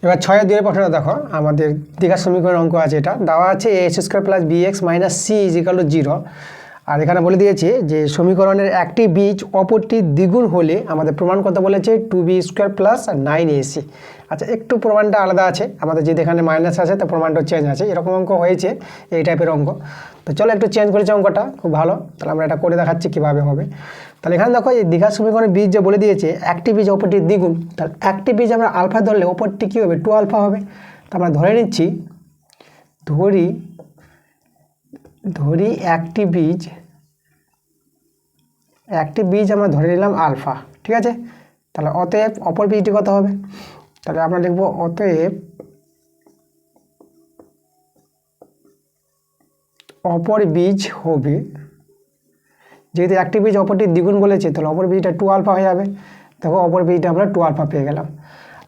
এবার 6-এর 2 প্রশ্নটা দেখো, আমাদের দ্বিঘাত সমীকরণ অঙ্ক আছে, এটা দেওয়া আছে a² + bx - c = 0। আর এখানে বলে দিয়েছে যে সমীকরণের একটি বীজ অপরটি দ্বিগুণ হলে আমাদের প্রমাণ করতে বলেছে 2b² + 9ac। আচ্ছা, একটু প্রমাণটা আলাদা আছে, আমাদের যেহেতু এখানে মাইনাস আছে তো প্রমাণটা চেঞ্জ আছে, এরকম অঙ্ক হয়েছে এই টাইপের অঙ্ক। তো চলো একটু চেঞ্জ করেছে অঙ্কটা, খুব ভালো। তাহলে আমরা এটা করে দেখাচ্ছি কীভাবে হবে। তাহলে এখানে দেখো এই দ্বিঘাত সমীকরণের বীজ যে বলে দিয়েছে একটি বীজ অপরটি দ্বিগুণ, তাহলে একটি বীজ আমরা আলফা ধরলে অপরটি কী হবে, 2 আলফা হবে। তো আমরা ধরে নিচ্ছি, ধরি একটি বীজ আমরা ধরে নিলাম আলফা, ঠিক আছে। তাহলে অতএব অপর বীজটি কত হবে, তাহলে আমরা লিখব অতএব অপর বীজ হবে, যেহেতু একটি বীজ অপরটি দ্বিগুণ বলেছে তাহলে অপর বীজটা 2 আলফা হয়ে যাবে। দেখো অপর বীজটা আমরা 2 আলফা পেয়ে গেলাম।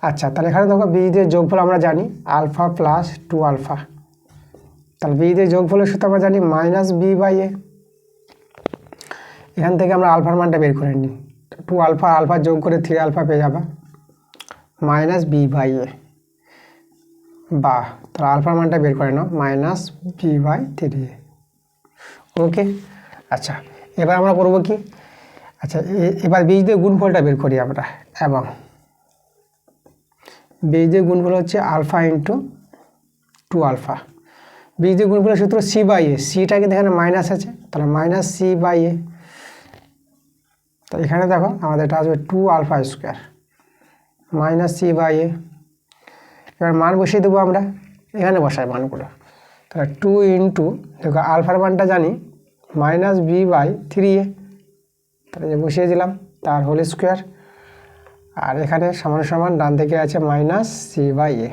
আচ্ছা, তাহলে এখানে দেখো বীজদের যোগফল আমরা জানি আলফা প্লাস 2 আলফা, তাহলে বীজদের যোগফলের সূত্র আমরা জানি -b/a। এখান থেকে আমরা আলফার মানটা বের করে নিই, 2 আলফা যোগ করে 3 আলফা পেয়ে যাবা -b/a, বা তাহলে আলফার মানটা বের করে নাও -b/3a। ওকে, আচ্ছা এবার আমরা করব কি, আচ্ছা এবার বীজদের গুণফলটা বের করি আমরা, এবং বীজদের গুণফল হচ্ছে আলফা ইন্টু 2 আলফা। বীজদের গুণফলের সূত্র c/a, সিটা কিন্তু এখানে মাইনাস আছে, তাহলে -c/a। তো এখানে দেখো আমাদের এটা আসবে 2 আলফা² -c/a। এবার মান বসিয়ে দেবো আমরা, এখানে বসাই মানগুলো। তাহলে 2 ইন্টু, দেখো আলফার মানটা জানি -b/3a, তাহলে যে বসিয়ে দিলাম তার হোল স্কোয়ার, আর এখানে সমান সমান ডান দিকে আছে -c/a।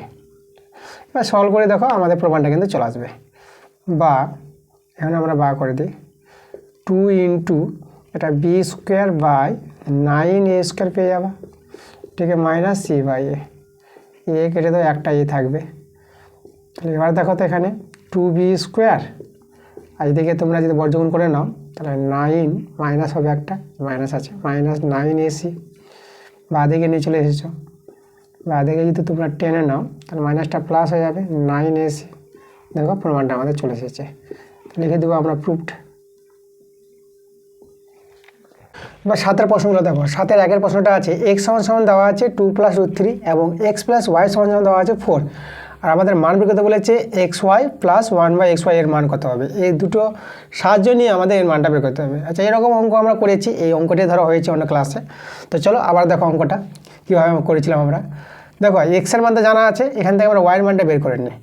এবার সলভ করে দেখো আমাদের প্রমাণটা কিন্তু চলে আসবে। বা এখানে আমরা বা করে দিই 2 ইন্টু এটা b² / 9a² পেয়ে যাবা, ঠিক আছে, -c/a। এ কেটে দাও, একটা এ থাকবে। তাহলে এবার দেখো তো এখানে 2b², আর এদিকে তোমরা যদি বর্গমূল করে নাও তাহলে 9 মাইনাস হবে, একটা মাইনাস আছে, -9ac। বা দিকে নিয়ে চলে এসেছো, বা দিকে যদি তোমরা টেনে নাও তাহলে মাইনাসটা প্লাস হয়ে যাবে 9ac। দেখো প্রমাণটা আমাদের চলে এসেছে, লিখে দেবো আমরা প্রুফড। এবার 7-এর প্রশ্নগুলো দেখো, 7-এর 1-এর প্রশ্নটা আছে x = দেওয়া আছে 2 + √3 এবং x + y = দেওয়া আছে 4। আর আমাদের মান বের করতে বলেছে xy + 1/xy এর মান কত হবে। এই দুটো সাহায্য নিয়ে আমাদের এর মানটা বের করতে হবে। আচ্ছা, এরকম অঙ্ক আমরা করেছি, এই অঙ্কটি ধরো হয়েছে অন্য ক্লাসে। তো চলো আবার দেখো অঙ্কটা কীভাবে করেছিলাম আমরা। দেখো এক্সের মানটা জানা আছে, এখান থেকে আমরা ওয়াইয়ের মানটা বের করে নিই।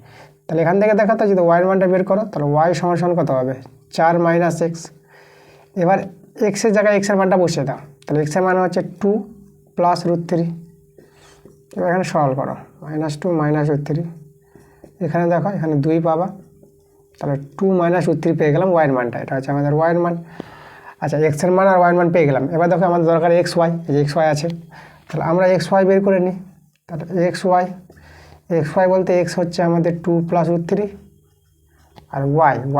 তাহলে এখান থেকে দেখো তো যদি ওয়াইয়ের মানটা বের করো তাহলে y = কত হবে, 4 - x। এবার এক্সের জায়গায় এক্সের মানটা বসিয়ে দাও, তাহলে এক্সের মান হচ্ছে 2 + √3। এবার এখানে সরল করো, -2 - √3। এখানে দেখো এখানে 2 পাবা, তাহলে 2 - √3 পেয়ে গেলাম ওয়াইয়ের মানটা, এটা হচ্ছে আমাদের ওয়াইয়ের মান। আচ্ছা, এক্সের মান আর ওয়াইয়ের মান পেয়ে গেলাম। এবার দেখো আমাদের দরকার xy, এই যে xy আছে, তাহলে আমরা xy বের করে নিই। তাহলে xy বলতে x হচ্ছে আমাদের 2 + √3, আর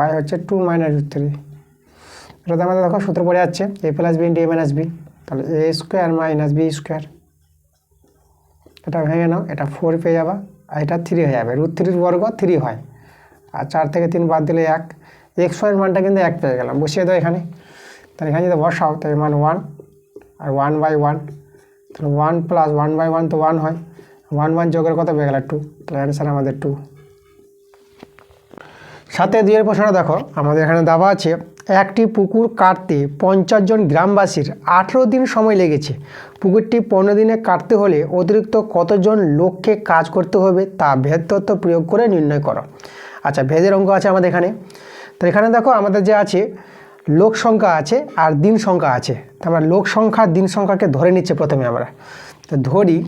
y হচ্ছে 2 - √3। এটাতে আমাদের দেখো সূত্র পড়ে যাচ্ছে a + b × a - b, তাহলে a² - b²। এটা ভেঙে নাও, এটা 4 পেয়ে যাবা, আর এটা 3 হয়ে যাবে, √3 বর্গ 3 হয়, আর 4 থেকে 3 বাদ দিলে 1। xy এর মানটা কিন্তু 1 পেয়ে গেলাম, বসিয়ে দাও এখানে। তাহলে এখানে যদি বসাও তাহলে মান 1, আর 1/1, তাহলে 1 + 1/1 তো 1 হয়, 1 যোগের কত পেয়ে গেল 2, তাহলে অ্যান্সার আমাদের 2। 7-এর 2-এর প্রশ্নটা দেখো, আমাদের এখানে দেওয়া আছে একটি পুকুর কাটতে 50 জন গ্রামবাসীর 18 দিন সময় লেগেছে। পুকুরটি 15 দিনে কাটতে হলে অতিরিক্ত কতজন লোককে কাজ করতে হবে তা ভেদ তত্ত্ব প্রয়োগ করে নির্ণয় করো। আচ্ছা, ভেদের অঙ্ক আছে আমাদের এখানে। তো এখানে দেখো আমাদের যে আছে লোক সংখ্যা আছে আর দিন সংখ্যা আছে, তো আমরা লোক সংখ্যা দিন সংখ্যাকে ধরে নিচ্ছে প্রথমে আমরা। তো ধরি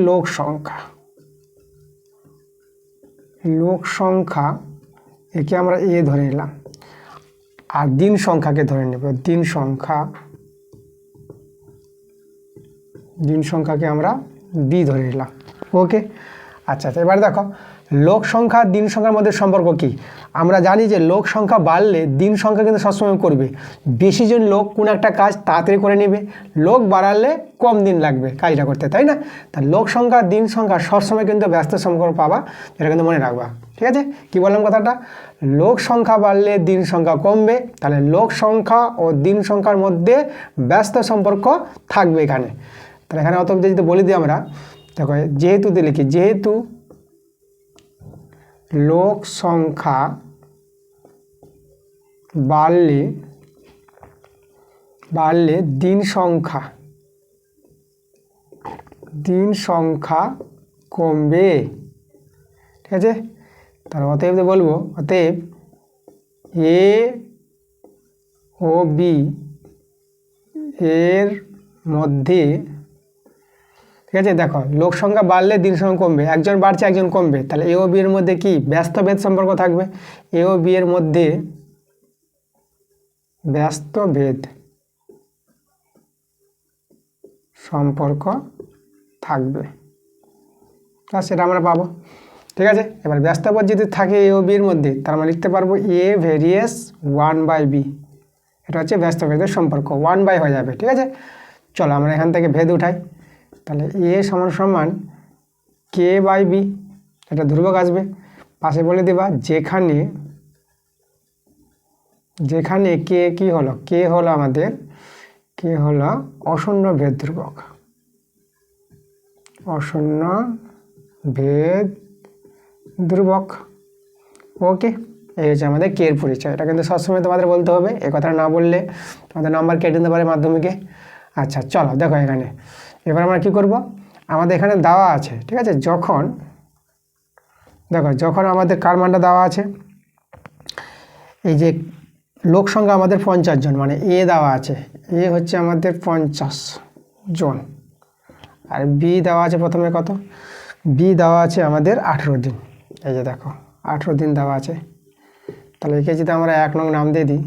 লোক সংখ্যা একে আমরা a ধরে নিলাম, আর দিন সংখ্যাকে ধরে নেব দিন সংখ্যাকে আমরা b ধরে নিলাম। ওকে, আচ্ছা এবার দেখো লোক সংখ্যা দিন সংখ্যার মধ্যে সম্পর্ক কি? আমরা জানি যে লোক সংখ্যা বাড়লে দিন সংখ্যা কিন্তু সবসময় করবে, বেশি জন লোক কোনো একটা কাজ তাড়াতাড়ি করে নেবে, লোক বাড়ালে কম দিন লাগবে কাজটা করতে, তাই না? তা লোক সংখ্যা দিন সংখ্যা সবসময় কিন্তু ব্যস্ত সম্পর্ক পাবা, এটা কিন্তু মনে রাখবা। ঠিক আছে, কি বললাম কথাটা? লোক সংখ্যা বাড়লে দিন সংখ্যা কমবে, তাহলে লোক সংখ্যা ও দিন সংখ্যার মধ্যে ব্যস্ত সম্পর্ক থাকবে এখানে। তাহলে এখানে অত যদি বলে দিই আমরা, দেখো যেহেতু দিয়ে লিখি, যেহেতু লোক সংখ্যা বাড়লে দিন সংখ্যা কমবে। ঠিক আছে, তার অতএব বলবো, অতএব এ ও বি এর মধ্যে, ঠিক আছে, দেখো লোক সংখ্যা বাড়লে দিন সংখ্যা কমবে, একজন বাড়ছে একজন কমবে, তাহলে এ ও বি এর মধ্যে কি ব্যস্তভেদ সম্পর্ক থাকবে, এ ও বি এর মধ্যে ব্যস্তভেদ সম্পর্ক থাকবে, সেটা আমরা পাবো। ঠিক আছে, এবার ব্যস্তভেদ যদি থাকে এ ও বি এর মধ্যে, তার আমরা লিখতে পারবো এ ভেরিয়েস 1/b, এটা হচ্ছে ব্যস্তভেদের সম্পর্ক, 1/, হয়ে যাবে। ঠিক আছে, চলো আমরা এখান থেকে ভেদ উঠাই, তাহলে এ সমান সমান k/b, এটা ধ্রুবক আসবে, পাশে বলে দিবা যেখানে কে কি হলো, কে হলো আমাদের, কে হলো অশূন্য ভেদ ধ্রুবক, অশূন্য ভেদ ধ্রুবক। ওকে, এই হচ্ছে আমাদের কে এর পরিচয়, এটা কিন্তু সবসময় তোমাদের বলতে হবে, এই কথাটা না বললে তোমাদের নাম্বার কেটে দিতে পারে মাধ্যমিকে। আচ্ছা চলো দেখো এখানে, এবার আমরা কি করব, আমাদের এখানে দেওয়া আছে, ঠিক আছে, যখন আমাদের কার মানটা দেওয়া আছে, এই যে লোক সংখ্যা আমাদের 50 জন, মানে এ দেওয়া আছে, এ হচ্ছে আমাদের 50 জন, আর বি দেওয়া আছে প্রথমে কত, বি দেওয়া আছে আমাদের 18 দিন, এই যে দেখো 18 দিন দেওয়া আছে। তাহলে একে যদি আমরা 1 নং নাম দিয়ে দিই,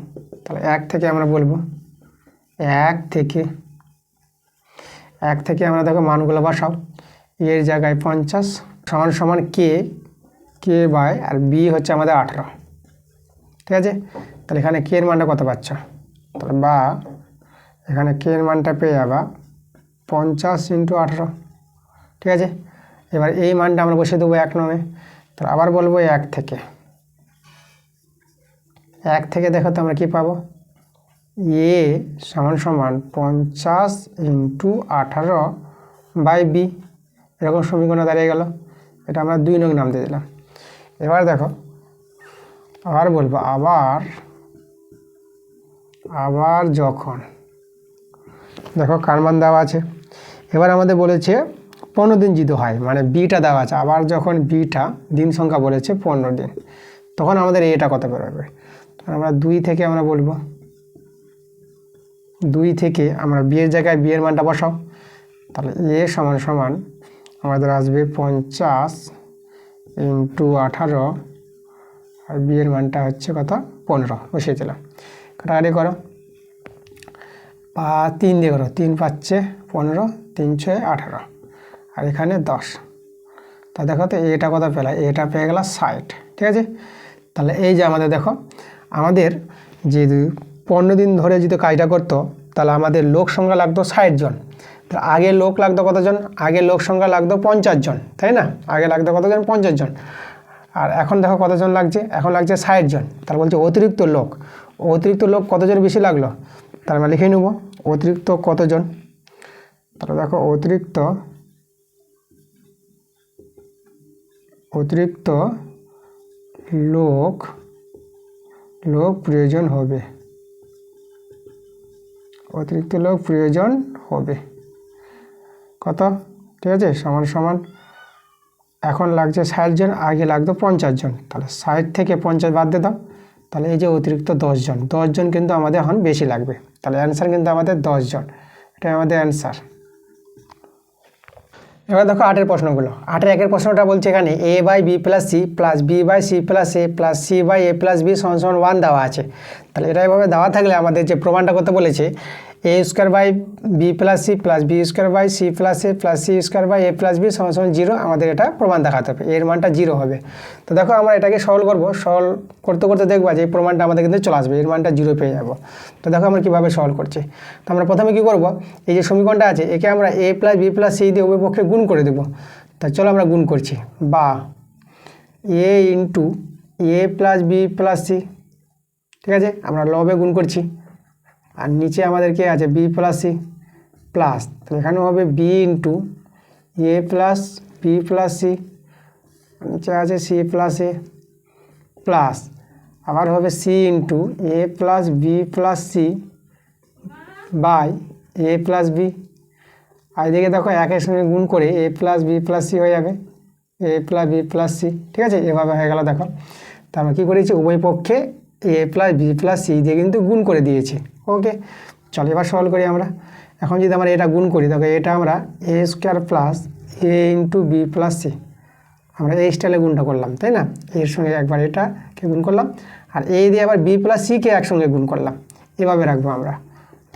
তাহলে 1 থেকে আমরা বলবো, 1 থেকে আমরা দেখো মানগুলো বসাও, এর জায়গায় 50 সমান সমান কে বাই, আর বি হচ্ছে আমাদের 18, ঠিক আছে। তাহলে এখানে কে এর মানটা কত পাচ্ছ, তাহলে বা এখানে কে এর মানটা পেয়ে যাবা 50 × 18, ঠিক আছে। এবার এই মানটা আমরা বসিয়ে দেবো 1 নঙে, তাহলে আবার বলবো 1 থেকে দেখো তো আমরা কি পাবো, এ সমান সমান 50 × 18/b, এরকম সমীকরণ দাঁড়িয়ে গেল, এটা আমরা 2 নং নাম দিয়ে দিলাম। এবার দেখো আবার বলবো, আবার যখন দেখো কার মান দেওয়া আছে, এবার আমাদের বলেছে 15 দিন যদি হয়, মানে বিটা দেওয়া আছে, আবার যখন বিটা দিন সংখ্যা বলেছে 15 দিন, তখন আমাদের এটা কত বেরোবে, আমরা 2 থেকে আমরা বলবো, 2 থেকে আমরা বি এর জায়গায় বি এর মানটা বসাও, তাহলে এ সমান সমান আমাদের আসবে 50 × 18, আর বি এর মানটা হচ্ছে কত 15, বসিয়ে দিলাম, কাটাকাটি করো, 3 দিয়ে করো, 3 পাচ্ছে 15, 3 × 6 = 18, আর এখানে 10, তা দেখো তো এটা কত পেলা, এটা পেয়ে গেল 60, ঠিক আছে। তাহলে এই যে আমাদের দেখো, আমাদের যে 15 দিন ধরে যদি কাজটা করতো, তাহলে আমাদের লোক সংখ্যা লাগতো 60 জন, তাহলে আগে লোক লাগতো কতজন, আগে লোক সংখ্যা লাগতো 50 জন, তাই না, আগে লাগতো কতজন 50 জন, আর এখন দেখো কতজন লাগছে, এখন লাগছে 60 জন, তার বলছে অতিরিক্ত লোক কতজন বেশি লাগলো, তার আমরা লিখে নেব অতিরিক্ত কতজন, তাহলে দেখো অতিরিক্ত লোক প্রয়োজন হবে, অতিরিক্ত লোক প্রয়োজন হবে কত, ঠিক আছে, সমান সমান এখন লাগছে 60 জন, আগে লাগতো 50 জন, তাহলে 60 থেকে 50 বাদ দিয়ে দাও, তাহলে এই যে অতিরিক্ত 10 জন কিন্তু আমাদের এখন বেশি লাগবে, তাহলে অ্যান্সার কিন্তু আমাদের 10 জন, এটাই আমাদের অ্যান্সার। এবার দেখো 8 এর প্রশ্নগুলো, 8 এর 1 প্রশ্নটা বলছে এখানে a/b + c + b/c + a + c/a + b = 1 দেওয়া আছে। তাহলে এটা এভাবে দেওয়া থাকলে আমাদের যে প্রমাণটা করতে বলেছে, a square by b plus c plus b square by C plus A plus C square by A plus b সমান সমান 0, আমাদের এটা প্রমাণ দেখাতে হবে, এর মানটা 0 হবে। তো দেখো আমরা এটাকে সলভ করবো, সলভ করতে করতে দেখবো যে এই প্রমাণটা আমাদের কিন্তু চলে আসবে, এর মানটা 0 পেয়ে যাবো। তো দেখো আমরা কীভাবে সলভ করছি। তো আমরা প্রথমে কী করবো, এই যে সমীকরণটা আছে একে আমরা এ প্লাস বি প্লাস সি দিয়ে উভয় পক্ষে গুণ করে দেবো। তা চলো আমরা গুণ করছি, বা এ into a plus B plus c, ঠিক আছে, আমরা লবে গুণ করছি। আর নিচে আমাদের কে আছে বি প্লাস সি প্লাস, তো এখানেও হবে b into a plus B plus c, নিচে আছে সি প্লাস এ প্লাস, আবার হবে c into a plus B plus c by A plus B. আর এদিকে দেখো একের সঙ্গে গুণ করে a plus B plus c হয়ে যাবে a plus B plus c, ঠিক আছে, এভাবে হয়ে গেল। দেখো তারপর কী করেছি, উভয় পক্ষে এ প্লাস বি প্লাস সি দিয়ে কিন্তু গুণ করে দিয়েছি। ওকে, চলো এবার সলভ করি আমরা। এখন যদি আমরা এটা গুণ করি, দেখো এটা আমরা এ স্কোয়ার প্লাস এ ইন্টু বি প্লাস সি, আমরা এই স্টাইলে গুণটা করলাম, তাই না, এর সঙ্গে একবার এটাকে গুণ করলাম, আর এই দিয়ে আবার বি প্লাস সিকে একসঙ্গে গুণ করলাম, এভাবে রাখবো আমরা।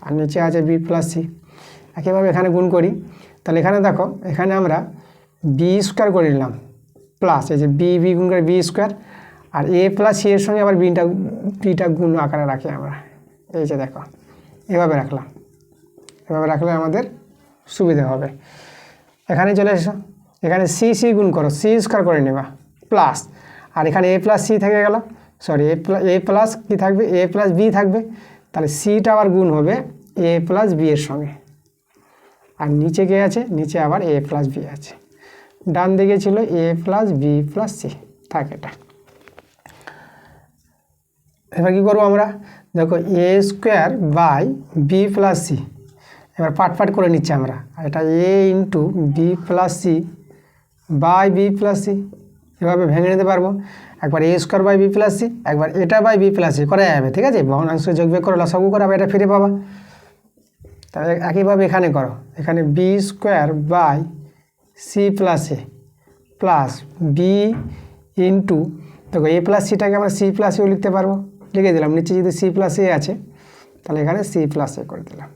আর নিচে আছে বি প্লাস সি, একইভাবে এখানে গুণ করি। তাহলে এখানে দেখো এখানে আমরা বি স্কোয়ার করে নিলাম প্লাস এই যে বি বি গুণ করে B square, R A plus C এর সঙ্গে আবার বিটা গুণ আকারে রাখি আমরা, এই যে দেখো এভাবে রাখলাম, এভাবে রাখলে আমাদের সুবিধা হবে। এখানে চলে এসো, এখানে সি সি গুণ করো, সি স্কোয়ার করে নেবা প্লাস, আর এখানে এ প্লাস সি থেকে গেল, সরি এ প্লাস কী থাকবে, এ প্লাস বি থাকবে, তাহলে সিটা আবার গুণ হবে এ প্লাস বি এর সঙ্গে, আর নিচে কে আছে, নিচে আবার এ প্লাস বি আছে, ডান দিকে ছিল a plus B plus c, থাক এটা। এবার কী করবো আমরা, দেখো a square by b plus c, এবার পাট করে নিচ্ছি আমরা, আর এটা a into b plus c by b plus c, এভাবে ভেঙে নিতে পারবো। একবার a square by b plus c, একবার এটা বাই বি প্লাস সি করা যাবে, ঠিক আছে, ভগ্নাংশ যোগ বিয়োগ করে লসাগু করে আবার এটা ফিরে পাবা। তাহলে একইভাবে এখানে করো, এখানে B square by C plus A plus B into, দেখো এ প্লাস সিটাকে আমরা সি প্লাস এও লিখতে পারবো, লিখে দিলাম, নিচে যদি সি প্লাস এ আছে তাহলে এখানে সি প্লাস এ করে দিলাম।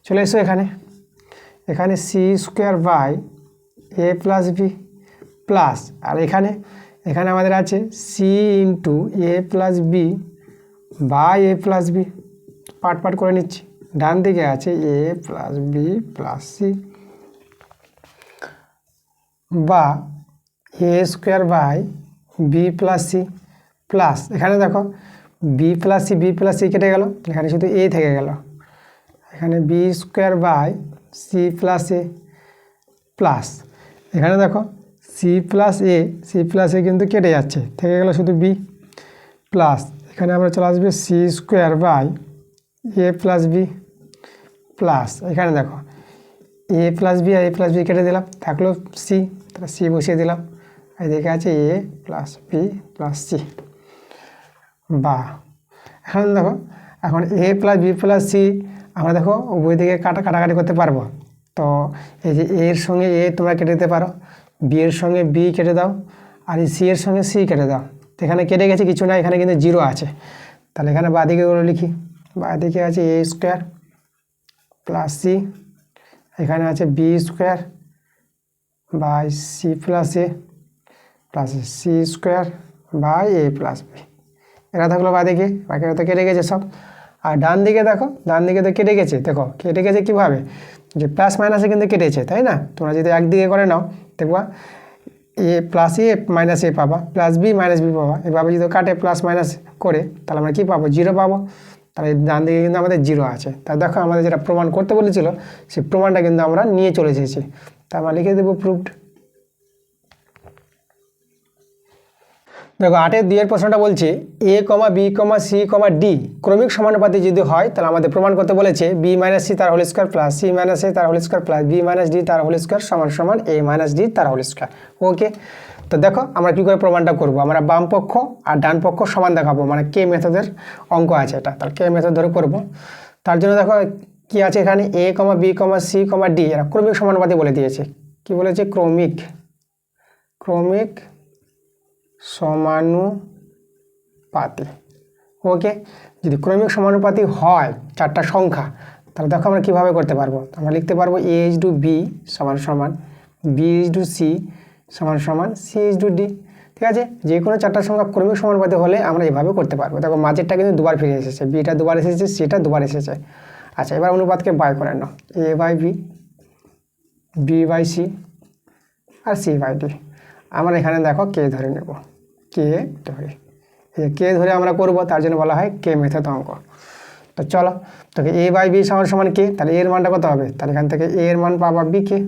চলে এসো এখানে, এখানে c square by A plus B plus, আর এখানে আমাদের আছে c into a plus b by A plus b, পাট করে নিচ্ছি, ডান দিকে আছে a plus B plus c বা a square by b plus c plus, এখানে দেখো বি প্লাস সি কেটে গেল, এখানে শুধু এ থেকে গেল, এখানে B square by C plus A plus, এখানে দেখো সি প্লাস এ কিন্তু কেটে যাচ্ছে, থেকে গেল শুধু বি প্লাস, এখানে আমরা চলে আসবে C square by A plus B plus, এখানে দেখো এ প্লাস বি আর এ প্লাস বি কেটে দিলাম, থাকলো সি, তাহলে সি বসিয়ে দিলাম, আর এদিকে আছে a plus B plus c বা, এখন দেখো এখন এ প্লাস বি প্লাস সি আমরা দেখো উভয় দিকে কাটাকাটি করতে পারবো। তো এই যে এর সঙ্গে এ তোমরা কেটে দিতে পারো, বি এর সঙ্গে বি কেটে দাও, আর এই সি এর সঙ্গে সি কেটে দাও, তো এখানে কেটে গেছে কিছু না, এখানে কিন্তু 0 আছে, তাহলে এখানে বাঁদিকে ওগুলো লিখি, বাঁদিকে আছে এ স্কোয়ার প্লাস সি, এখানে আছে B square by C plus A plus C square by A plus B, এরা থাকলো বাঁদিকে, বাকিরা তো কেটে গেছে সব। আর ডান দিকে দেখো, ডান দিকে তো কেটে গেছে, দেখো কেটে গেছে কীভাবে, যে প্লাস মাইনাসে কিন্তু কেটেছে, তাই না, তোমরা যদি একদিকে করে নাও দেখবা এ প্লাস এ মাইনাস এ পাবা, প্লাস বি মাইনাস বি পাবা, এভাবে যদি কাটে প্লাস মাইনাস করে তাহলে আমরা কী পাবো, 0 পাবো, তাহলে ডান দিকে কিন্তু আমাদের 0 আছে। তা দেখো আমাদের যেটা প্রমাণ করতে বলেছিল সেই প্রমাণটা কিন্তু আমরা নিয়ে চলে এসেছি, তা আমরা লিখে দেবো প্রুফড। দেখো 8-এর 2 প্রশ্নটা বলছে a comma b comma c comma d ক্রমিক সমানুপাতি যদি হয় তাহলে আমাদের প্রমাণ করতে বলেছে বি মাইনাস সি তার whole square plus c minus a তার whole square plus b minus d তার হোল স্কোয়ার সমান সমান এ মাইনাস ডি তার হোল স্কোয়ার। ওকে, তো দেখো আমরা কী করে প্রমাণটা করব, আমরা বাম পক্ষ আর ডান পক্ষ সমান দেখাবো, মানে কে মেথডের অঙ্ক আছে এটা, তাহলে কে মেথড ধরে করব। তার জন্য দেখো কি আছে এখানে এ comma b comma c comma D এরা ক্রমিক সমানুপাতি বলে দিয়েছে, কি বলেছে ক্রমিক সমানুপাতি। ওকে, যদি ক্রমিক সমানুপাতি হয় 4টা সংখ্যা তাহলে দেখো আমরা কীভাবে করতে পারবো, আমরা লিখতে পারবো এ ইজ টু বি সমান সমান বি ইজ টু সি সমান সমান সি ইজ টু ডি। ঠিক আছে, যে কোনো চারটার সংখ্যা ক্রমিক সমানুপাতে হলে আমরা এইভাবে করতে পারবো। দেখো মাঝেরটা কিন্তু দুবার ফিরে এসেছে, বিটা দুবার এসেছে, সিটা দুবার এসেছে। আচ্ছা, এবার অনুপাতকে বাই করে নাও, a by b, b by c আর সি বাই ডি। আমরা এখানে দেখো কে ধরে নেব, কে ধরে, কে ধরে আমরা করব, তার জন্য বলা হয় কে মেথড অঙ্ক। তো চলো, তোকে এ বাই বি সমান সমান কে, তাহলে এর মানটা কত হবে, তাহলে এখান থেকে এ এর মান পাবা বি কে।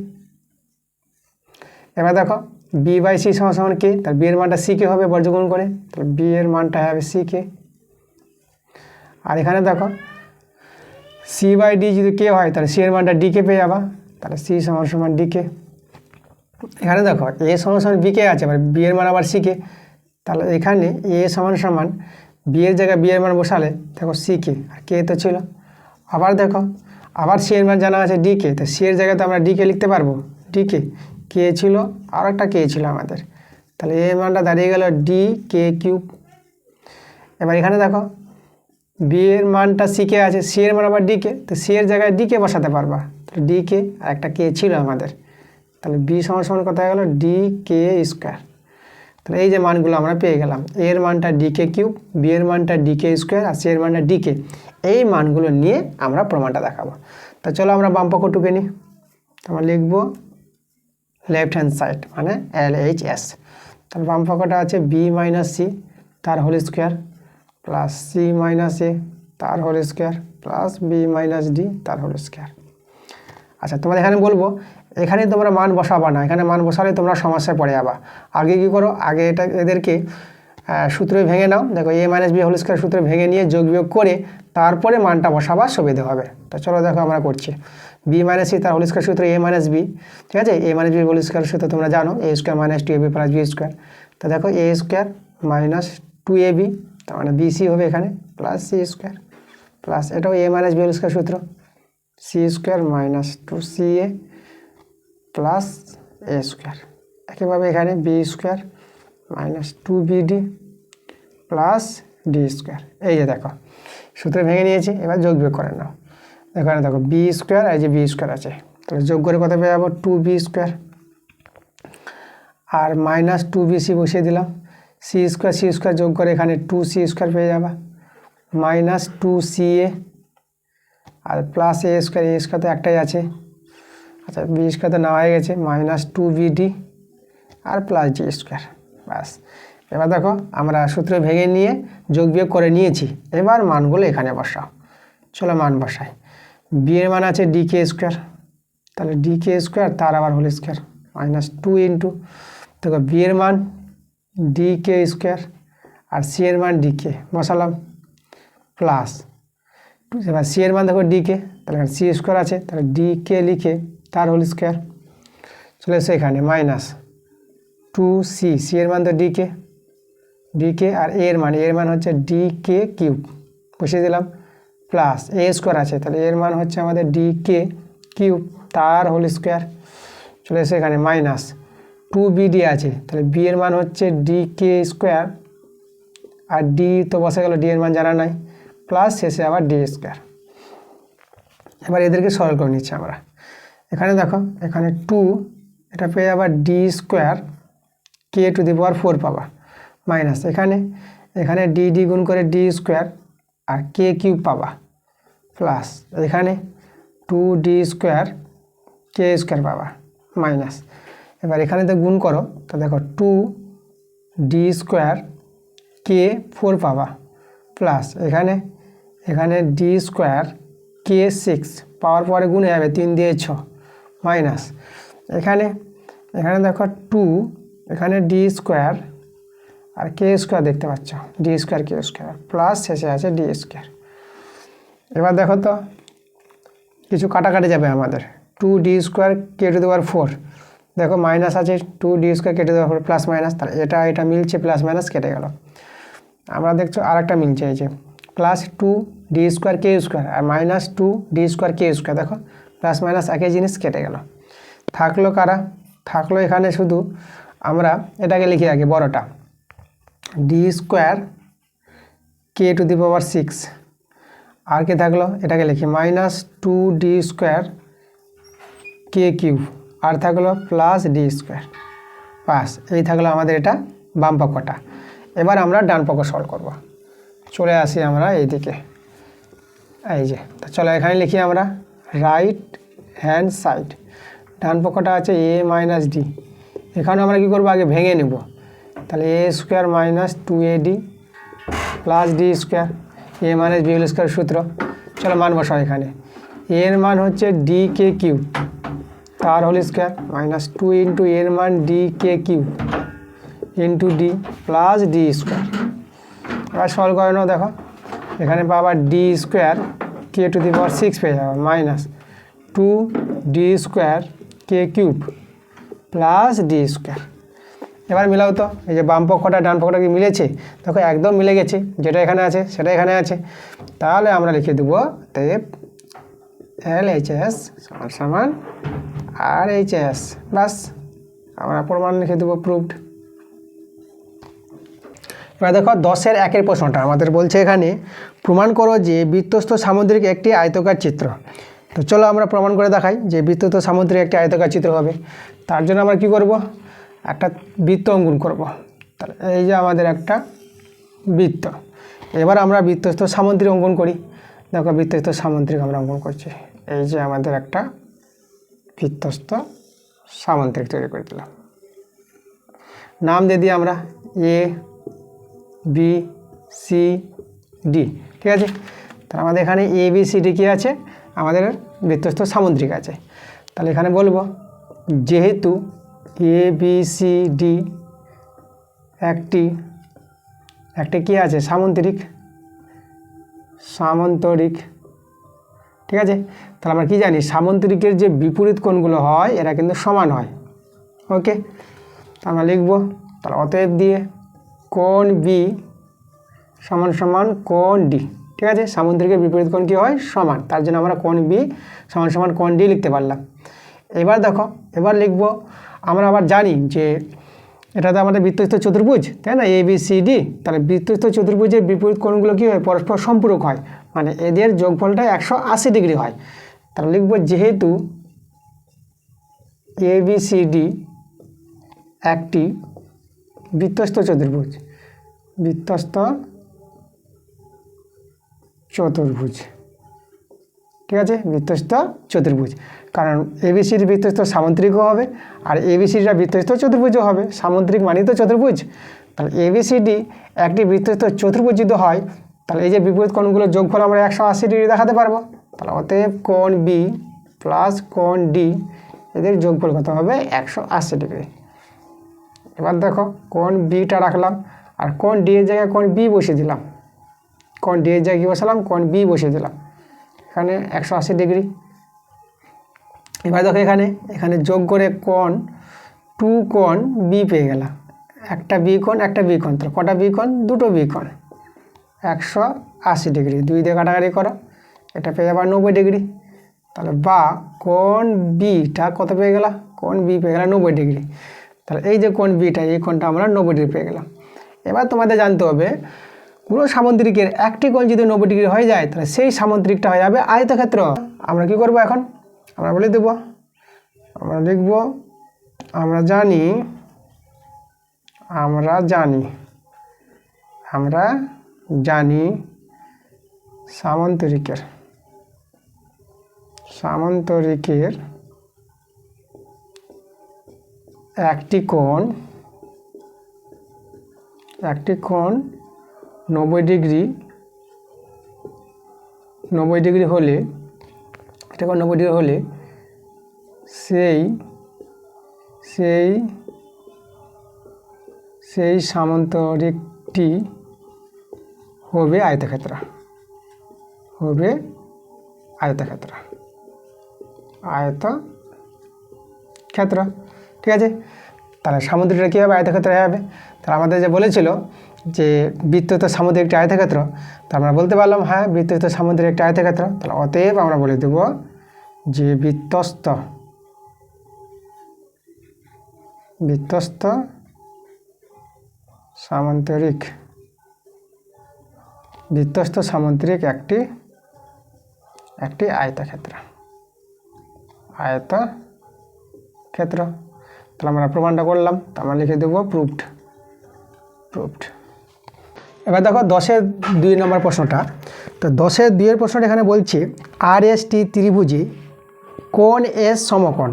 এবার দেখো বি বাই সি সমান সমান কে, তাহলে বি এর মানটা সি কে হবে বর্গমূল করে, তাহলে বি এর মানটা হবে সি কে। আর এখানে দেখো সি বাই ডি যদি কে হয় তাহলে সি এর মানটা ডি কে পেয়ে যাবা, তাহলে সি সমান সমান ডি কে। এখানে দেখো এ সমান সমান বি কে আছে, এবার বি এর মান আবার সি কে, তাহলে এখানে এ সমান সমান বি এর জায়গায় বি এর মান বসালে দেখো সি কে, আর কে তো ছিল। আবার দেখো আবার সি এর মান জানা আছে ডি কে, তো সি এর জায়গায় তো আমরা ডি কে লিখতে পারবো, ডি কে ছিল আর একটা কে ছিল আমাদের, তাহলে এর মানটা দাঁড়িয়ে গেল ডি কে কিউব। এবার এখানে দেখো বি এর মানটা সি কে আছে, সি এর মান আবার ডি কে, তো সি এর জায়গায় ডি কে বসাতে পারবা, তাহলে ডি কে আর একটা কে ছিল আমাদের, তাহলে বি সমান সমান কত হয়ে গেল ডি কে স্কোয়ার। তাহলে এই যে মানগুলো আমরা পেয়ে গেলাম, এর মানটা ডি কে কিউব, বি এর মানটা ডি কে স্কোয়ার আর সি এর মানটা ডি কে, এই মানগুলো নিয়ে আমরা প্রমাণটা দেখাবো। তা চলো আমরা বাম পক্ষ টুকে নিই, আমরা লিখবো লেফট হ্যান্ড সাইড মানে LHS। তাহলে বাম পক্ষটা আছে বি মাইনাস সি তার whole square plus c minus a তার whole square plus b minus d তার হোল স্কোয়ার। আচ্ছা, তোমাদের এখানে বলবো এখানে তোমরা মান বসাবা না, এখানে মান বসালে তোমরা সমস্যায় পড়ে যাবা। আগে কি করো, আগে এদেরকে সূত্রে ভেঙে নাও, দেখো এ মাইনাস বি হোল স্কোয়ার সূত্রে ভেঙে নিয়ে যোগ বিয়োগ করে তারপরে মানটা বসাবার সুবিধা হবে। তো চলো দেখো আমরা করছি, বি মাইনাস সি তার হোল স্কোয়ার সূত্র এ মাইনাস বি, ঠিক আছে, এ মাইনাস বি হোল স্কোয়ার সূত্র তোমরা জানো এ square minus two A B plus b square. তো দেখো a square minus two A B তার মানে বি সি হবে এখানে প্লাস সি স্কোয়ার প্লাস এটাও a minus b whole square সূত্র c square minus two c a plus a square. একইভাবে এখানে B square minus two b d plus d square. এই যে দেখো সূত্রে ভেঙে নিয়েছি, এবার যোগ বিয়োগ করে নাও। এখানে দেখো বি স্কোয়ার এই যে বি স্কোয়ার আছে, তাহলে যোগ করে কত পেয়ে যাবো টু বি স্কোয়ার আর মাইনাস টু বি সি বসিয়ে দিলাম, সি স্কোয়ার যোগ করে এখানে টু সি স্কোয়ার পেয়ে যাবা minus two c A R plus a square তো একটাই আছে। আচ্ছা, বি স্কোয়ার তো নেওয়া হয়ে গেছে মাইনাস টু বিডি আর প্লাস ডি স্কোয়ার। ব্যাস, এবার দেখো আমরা সূত্র ভেঙে নিয়ে যোগ বিয়োগ করে নিয়েছি, এবার মানগুলো এখানে বসাও। চলো মান বসাই, বি এর মান আছে ডি কে স্কোয়ার, তাহলে ডি কে স্কোয়ার তার আবার whole square minus two into দেখো বি এর মান ডি কে স্কোয়ার আর সি এর মান ডি কে বসালাম প্লাস এবার সি এর মান দেখো ডি কে, তাহলে এখানে সি স্কোয়ার আছে, তাহলে ডি কে লিখে তার হোল স্কোয়ার চলে এসে এখানে মাইনাস টু সি, সি এর মান তো ডি কে আর এর মান হচ্ছে ডি কে কিউব বসিয়ে দিলাম প্লাস এ স্কোয়ার আছে, তাহলে এর মান হচ্ছে আমাদের ডি কে কিউব তার হোল স্কোয়ার চলে এসে এখানে মাইনাস টু বিডি আছে, তাহলে বি এর মান হচ্ছে ডি কে স্কোয়ার আর ডি তো বসে গেল, ডি এর মান জানা নাই প্লাস শেষে আবার ডি স্কোয়ার। এবার এদেরকে সরল করে নিচ্ছি আমরা, এখানে দেখো এখানে টু এটা পেয়ে আবার d square k to the power 4 পাবা মাইনাস এখানে ডি গুণ করে ডি স্কোয়ার আর কে কিউব পাবা প্লাস এখানে two d square k square পাবা মাইনাস। এবার এখানে তো গুণ করো, তো দেখো টু ডি স্কোয়ার কে 4 পাবা প্লাস এখানে ডি স্কোয়ার কে 6 পাওয়ার পরে গুণে যাবে 3 দিয়ে 6 মাইনাস এখানে দেখো টু এখানে ডি স্কোয়ার আর কে স্কোয়ার দেখতে পাচ্ছ D square k square plus শেষে আছে ডি স্কোয়ার। এবার দেখো তো কিছু কাটাকাটি যাবে আমাদের, two d square k to the power 4 দেখো মাইনাস আছে two d square k to the power 4 plus minus, তাহলে এটা মিলছে প্লাস মাইনাস কেটে গেল। আমরা দেখছো আর একটা মিলছে এই যে plus two d square k square আর minus two d square k square, দেখো প্লাস মাইনাস একই জিনিস কেটে গেল। থাকলো কারা, থাকলো এখানে শুধু আমরা এটাকে লিখে রাখি বড়টা d square k to the power 6 আর কি থাকলো, এটাকে লিখি -2d² k³ আর থাকলো +d²। বাস, এই থাকলো আমাদের এটা বাম পক্ষটা। এবার আমরা ডান পক্ষ সলভ করব। চলে আসি আমরা এইদিকে, এই যে, তো চলো এখানে লিখি আমরা রাইট হ্যান্ড সাইড। ডান পক্ষটা আছে a - d। এখানে আমরা কি করব, আগে ভেঙে নেব। তাহলে a² - 2ad + d², a - b² সূত্র। চলো মান বসাও এখানে। a এর মান হচ্ছে dk³ তার হোল স্কোয়ার -2 × এর মান dk³ × d + d²। এবার সলভ করে নাও, দেখো এখানে পাবা d² k⁶ পেয়ে যাবো -2d² k³ + d²। এবার মিলাও তো, এই যে বাম পক্ষটা ডান পক্ষটা কি মিলেছে? দেখো একদম মিলে গেছে, যেটা এখানে আছে সেটা এখানে আছে। তাহলে আমরা লিখে দেবো অতএব LHS = RHS। বাস, আমরা প্রমাণ লিখে দেবো প্রুভড। এবার দেখো 10-এর 1-এর প্রশ্নটা আমাদের বলছে এখানে প্রমাণ করো যে বৃত্তস্থ সামুদ্রিক একটি আয়তাকার চিত্র। তো চলো আমরা প্রমাণ করে দেখাই যে বৃত্তস্থ সামুদ্রিক একটি আয়তাকার চিত্র হবে। তার জন্য আমরা কি করব, একটা বৃত্ত অঙ্কন করব। তাহলে এই যে আমাদের একটা বৃত্ত, এবার আমরা বৃত্তস্থ সামুদ্রিক অঙ্কন করি। দেখো বৃত্তস্থ সামুদ্রিক আমরা অঙ্কন করছি। এই যে আমাদের একটা বৃত্তস্থ সামুদ্রিক তৈরি করে দিলাম। নাম দিয়ে দিই আমরা ABCD, ঠিক আছে। তাহলে আমাদের এখানে ABCD কি আছে, আমাদের বৃত্তস্থ সামুদ্রিক আছে। তাহলে এখানে বলবো যেহেতু ABCD একটি কি আছে, সামুদ্রিক, ঠিক আছে। তাহলে আমরা কি জানি, সামুদ্রিকের যে বিপরীত কোণগুলো হয় এরা কিন্তু সমান হয়। ওকে, আমরা লিখবো তাহলে অতএব দিয়ে কোণ B = কোণ D, ঠিক আছে। সামুদ্রিকের বিপরীত কোণ কী হয়, সমান, তার জন্য আমরা কোণ B = কোণ D লিখতে পারলাম। এবার দেখো, এবার লিখবো আমরা আবার জানি যে এটা তো আমাদের বৃত্তস্থ চতুর্ভুজ, তাই না, ABCD। তাহলে বৃত্তস্থ চতুর্ভুজের বিপরীত কোণগুলো কী হয়, পরস্পর সম্পূরক হয়, মানে এদের যোগফলটা 180 ডিগ্রি হয়। তাহলে লিখবো যেহেতু ABCD একটি বৃত্তস্থ চতুর্ভুজ, ঠিক আছে, বৃত্তস্থ চতুর্ভুজ। কারণ ABCD বৃত্তস্থ সামুদ্রিকও হবে আর ABCDটা বৃত্তস্থ চতুর্ভুজও হবে। সামুদ্রিক মানেই তো চতুর্ভুজ। তাহলে ABCD একটি বৃত্তস্থ চতুর্ভুজ যদি হয়, তাহলে এই যে বিপরীত কোণগুলোর যোগফল আমরা 180 ডিগ্রি দেখাতে পারবো। তাহলে অতএব কোণ B + কোণ D এদের যোগফল কত হবে, 180 ডিগ্রি। এবার দেখো কোণ Bটা রাখলাম আর কোণ D এর জায়গায় কোণ B বসিয়ে দিলাম। কোণ D এর জায়গায় কী বসালাম, কোণ B বসিয়ে দিলাম, এখানে 180 ডিগ্রি। এবার দেখো এখানে যোগ করে কোণ 2 কোণ B পেয়ে গেলাম, একটা B কোণ একটা B কোণ। তাহলে কটা B কোণ, দুটো B কোণ, 180 ডিগ্রি। 2 দিয়ে কাটাকাটি করো, এটা পেয়ে যাবে 90 ডিগ্রি। তাহলে বা কোণ Bটা কত পেয়ে গেলাম, কোণ B পেয়ে গেলাম 90 ডিগ্রি। তাহলে এই যে কোণ Bটা, এই কোণটা আমরা 90 ডিগ্রি পেয়ে গেলাম। এবার তোমাদের জানতে হবে কোনো সামুদ্রিকের একটি কোণ যদি 90 ডিগ্রি হয়ে যায়, তাহলে সেই সামুদ্রিকটা হয়ে যাবে আয়তক্ষেত্র। আমরা কি করব এখন, আমরা বলে দেব, আমরা লিখব আমরা জানি সামন্তরিকের একটি কোণ 90 ডিগ্রি হলে, এটা 90 ডিগ্রি হলে সেই সামন্তরিকটি হবে আয়তক্ষেত্র, ঠিক আছে। তাহলে সামুদ্রিকটা কী হবে, আয়তক্ষেত্র হবে। তাহলে আমাদের যে বলেছিল যে বৃত্তস্থ সামুদ্রিক একটি আয়তক্ষেত্র, তা আমরা বলতে পারলাম হ্যাঁ বৃত্তস্থ সামুদ্রিক একটি আয়তক্ষেত্র। তাহলে অতএব আমরা বলে দেব যে বৃত্তস্থ সামুদ্রিক একটি একটি আয়তক্ষেত্র। তাহলে আমরা প্রমাণটা করলাম, তো আমরা লিখে দেবো প্রুফড। এবার দেখো 10-2 নম্বর প্রশ্নটা। তো 10-2 প্রশ্নটা এখানে বলছে RST ত্রিভুজে কোণ এস সমকোণ,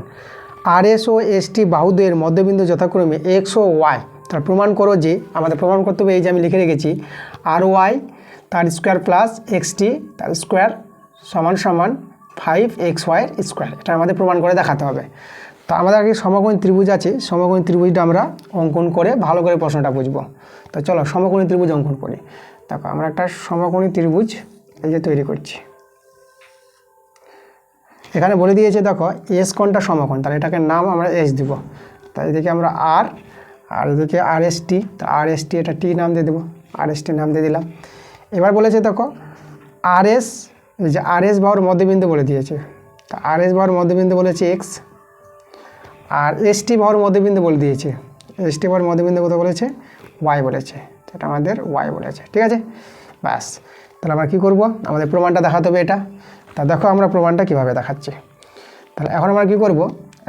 RS ও ST বাহুদ্বয়ের মধ্যবিন্দু যথাক্রমে X ও Y। তার প্রমাণ করো যে, আমাদের প্রমাণ করতে হবে এই যে আমি লিখে রেখেছি RY তার স্কোয়ার প্লাস XT তার স্কোয়ার সমান 5XY স্কোয়ার। এটা আমাদের প্রমাণ করে দেখাতে হবে। তো আমাদের আগে সমকোণী ত্রিভুজ আছে, সমকোণী ত্রিভুজটা আমরা অঙ্কন করে ভালো করে প্রশ্নটা বুঝবো। তো চলো সমকোণী ত্রিভুজ অঙ্কন করি। দেখো আমরা একটা সমকোণী ত্রিভুজ এই যে তৈরি করছি। এখানে বলে দিয়েছে দেখো এস কোণটা সমকোণ, তাহলে এটাকে নাম আমরা এস দিব। তাই এদিকে আমরা আর এদিকে RST, তো RST এটা টি নাম দিয়ে দেবো, RST নাম দিয়ে দিলাম। এবার বলেছে দেখো RS, এই যে RS বাহুর মধ্যবিন্দু বলে দিয়েছে, তো RS বাহুর মধ্যবিন্দু বলেছে X, আর ST বাহুর মধ্যবিন্দু বলে দিয়েছে, ST বাহুর মধ্যবিন্দু কত বলেছে Y বলেছে, এটা আমাদের Y বলেছে। ঠিক আছে, ব্যাস। তাহলে আমরা কী করব, আমাদের প্রমাণটা দেখাতে হবে এটা। তা দেখো আমরা প্রমাণটা কিভাবে দেখাচ্ছি। তাহলে এখন আমরা কী করব,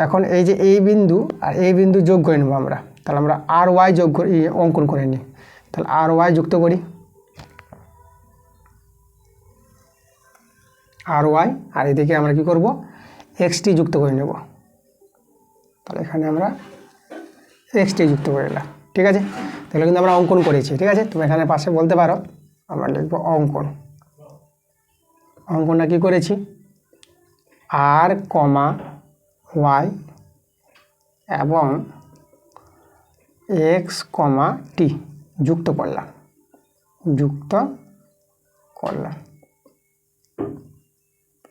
এখন এই যে এই বিন্দু আর এই বিন্দু যোগ করে নেব আমরা। তাহলে আমরা RY যোগ করি, অঙ্কন করে নিই। তাহলে RY যুক্ত করি, RY, আর এদিকে আমরা কী করব XT যুক্ত করে নেব। তাহলে এখানে আমরা XT যুক্ত করে নিলাম। ঠিক আছে, তাহলে কিন্তু আমরা অঙ্কন করেছি। ঠিক আছে, তুমি এখানে পাশে বলতে পারো, আমরা লিখব অঙ্কন। অঙ্কনটা কী করেছি, R, Y এবং X, T যুক্ত করলাম।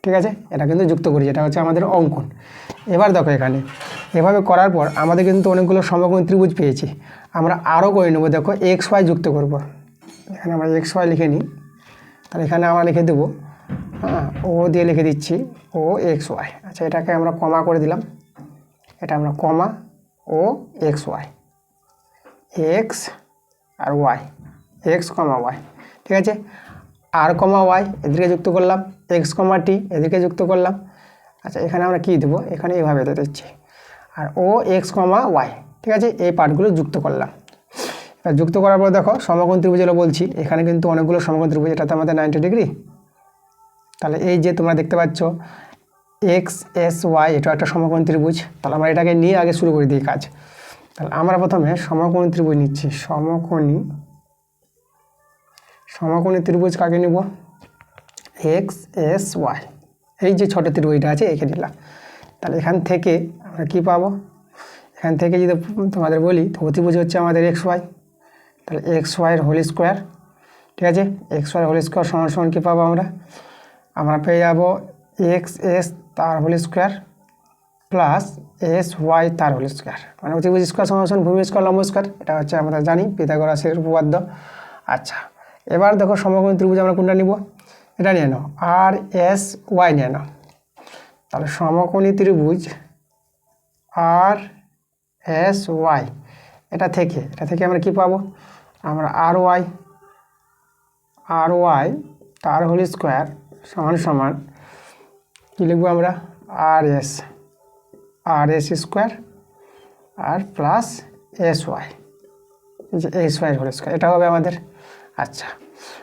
ঠিক আছে, এটা কিন্তু যুক্ত করেছি, এটা হচ্ছে আমাদের অঙ্কন। এবার দেখো এখানে এভাবে করার পর আমাদের কিন্তু অনেকগুলো সমকোণী ত্রিভুজ পেয়েছি। আমরা আরও করে নেব, দেখো XY যুক্ত করব। এখানে আমরা XY লিখে নিই। তাহলে এখানে আমরা লিখে দেবো, ও দিয়ে লিখে দিচ্ছি OXY। আচ্ছা, এটাকে আমরা কমা করে দিলাম, এটা আমরা কমা OXY, X আর Y, X, Y। ঠিক আছে, R, Y এদিকে যুক্ত করলাম, X, T এদিকে যুক্ত করলাম। আচ্ছা, এখানে আমরা কী দেবো, এখানে এইভাবে দিয়ে দিচ্ছি, আর OX, Y। ঠিক আছে, এই পার্টগুলো যুক্ত করলাম। এবার যুক্ত করার পর দেখো সমকোণ ত্রিভুজ যেগুলো বলছি, এখানে কিন্তু অনেকগুলো সমকোণ ত্রিভুজ, এটাতে আমাদের 90 ডিগ্রি। তাহলে এই যে তোমরা দেখতে পাচ্ছ XSY, এটা একটা সমকোণ ত্রিভুজ। তাহলে আমরা এটাকে নিয়ে আগে শুরু করে দিই কাজ। তাহলে আমরা প্রথমে সমকোণী ত্রিভুজ নিচ্ছি, সমকোণী ত্রিভুজ কাকে নিব, XSY। এই যে ছোটো ত্রিভুজটা আছে এঁকে নিলাম। তাহলে এখান থেকে আমরা কী পাবো, এখান থেকে যদি তোমাদের বলি তো ত্রিভুজ হচ্ছে আমাদের XY। তাহলে XY এর হোল স্কোয়ার। ঠিক আছে, XY হোল স্কোয়ার সমান কী পাবো আমরা পেয়ে যাবো XS তার হোল স্কোয়ার প্লাস SY তার হোল স্কোয়ার, মানে ত্রিভুজ স্কোয়ার সমান ভূমি স্কোয়ার লম্ব স্কোয়ার। এটা হচ্ছে আমরা জানি পিথাগোরাসের উপপাদ্য। আচ্ছা, এবার দেখো সমকোণী ত্রিভুজ আমরা কোনটা নিব, এটা নিয়ে নাও, RSY নিয়ে নাও। তাহলে সমকোণী ত্রিভুজ RSY, এটা থেকে আমরা কি পাবো, আমরা RY তার হোল স্কোয়ার সমান কী লিখবো আমরা, RS স্কোয়ার আর প্লাস SY, যে SY হোল স্কোয়ার, এটা হবে আমাদের। আচ্ছা,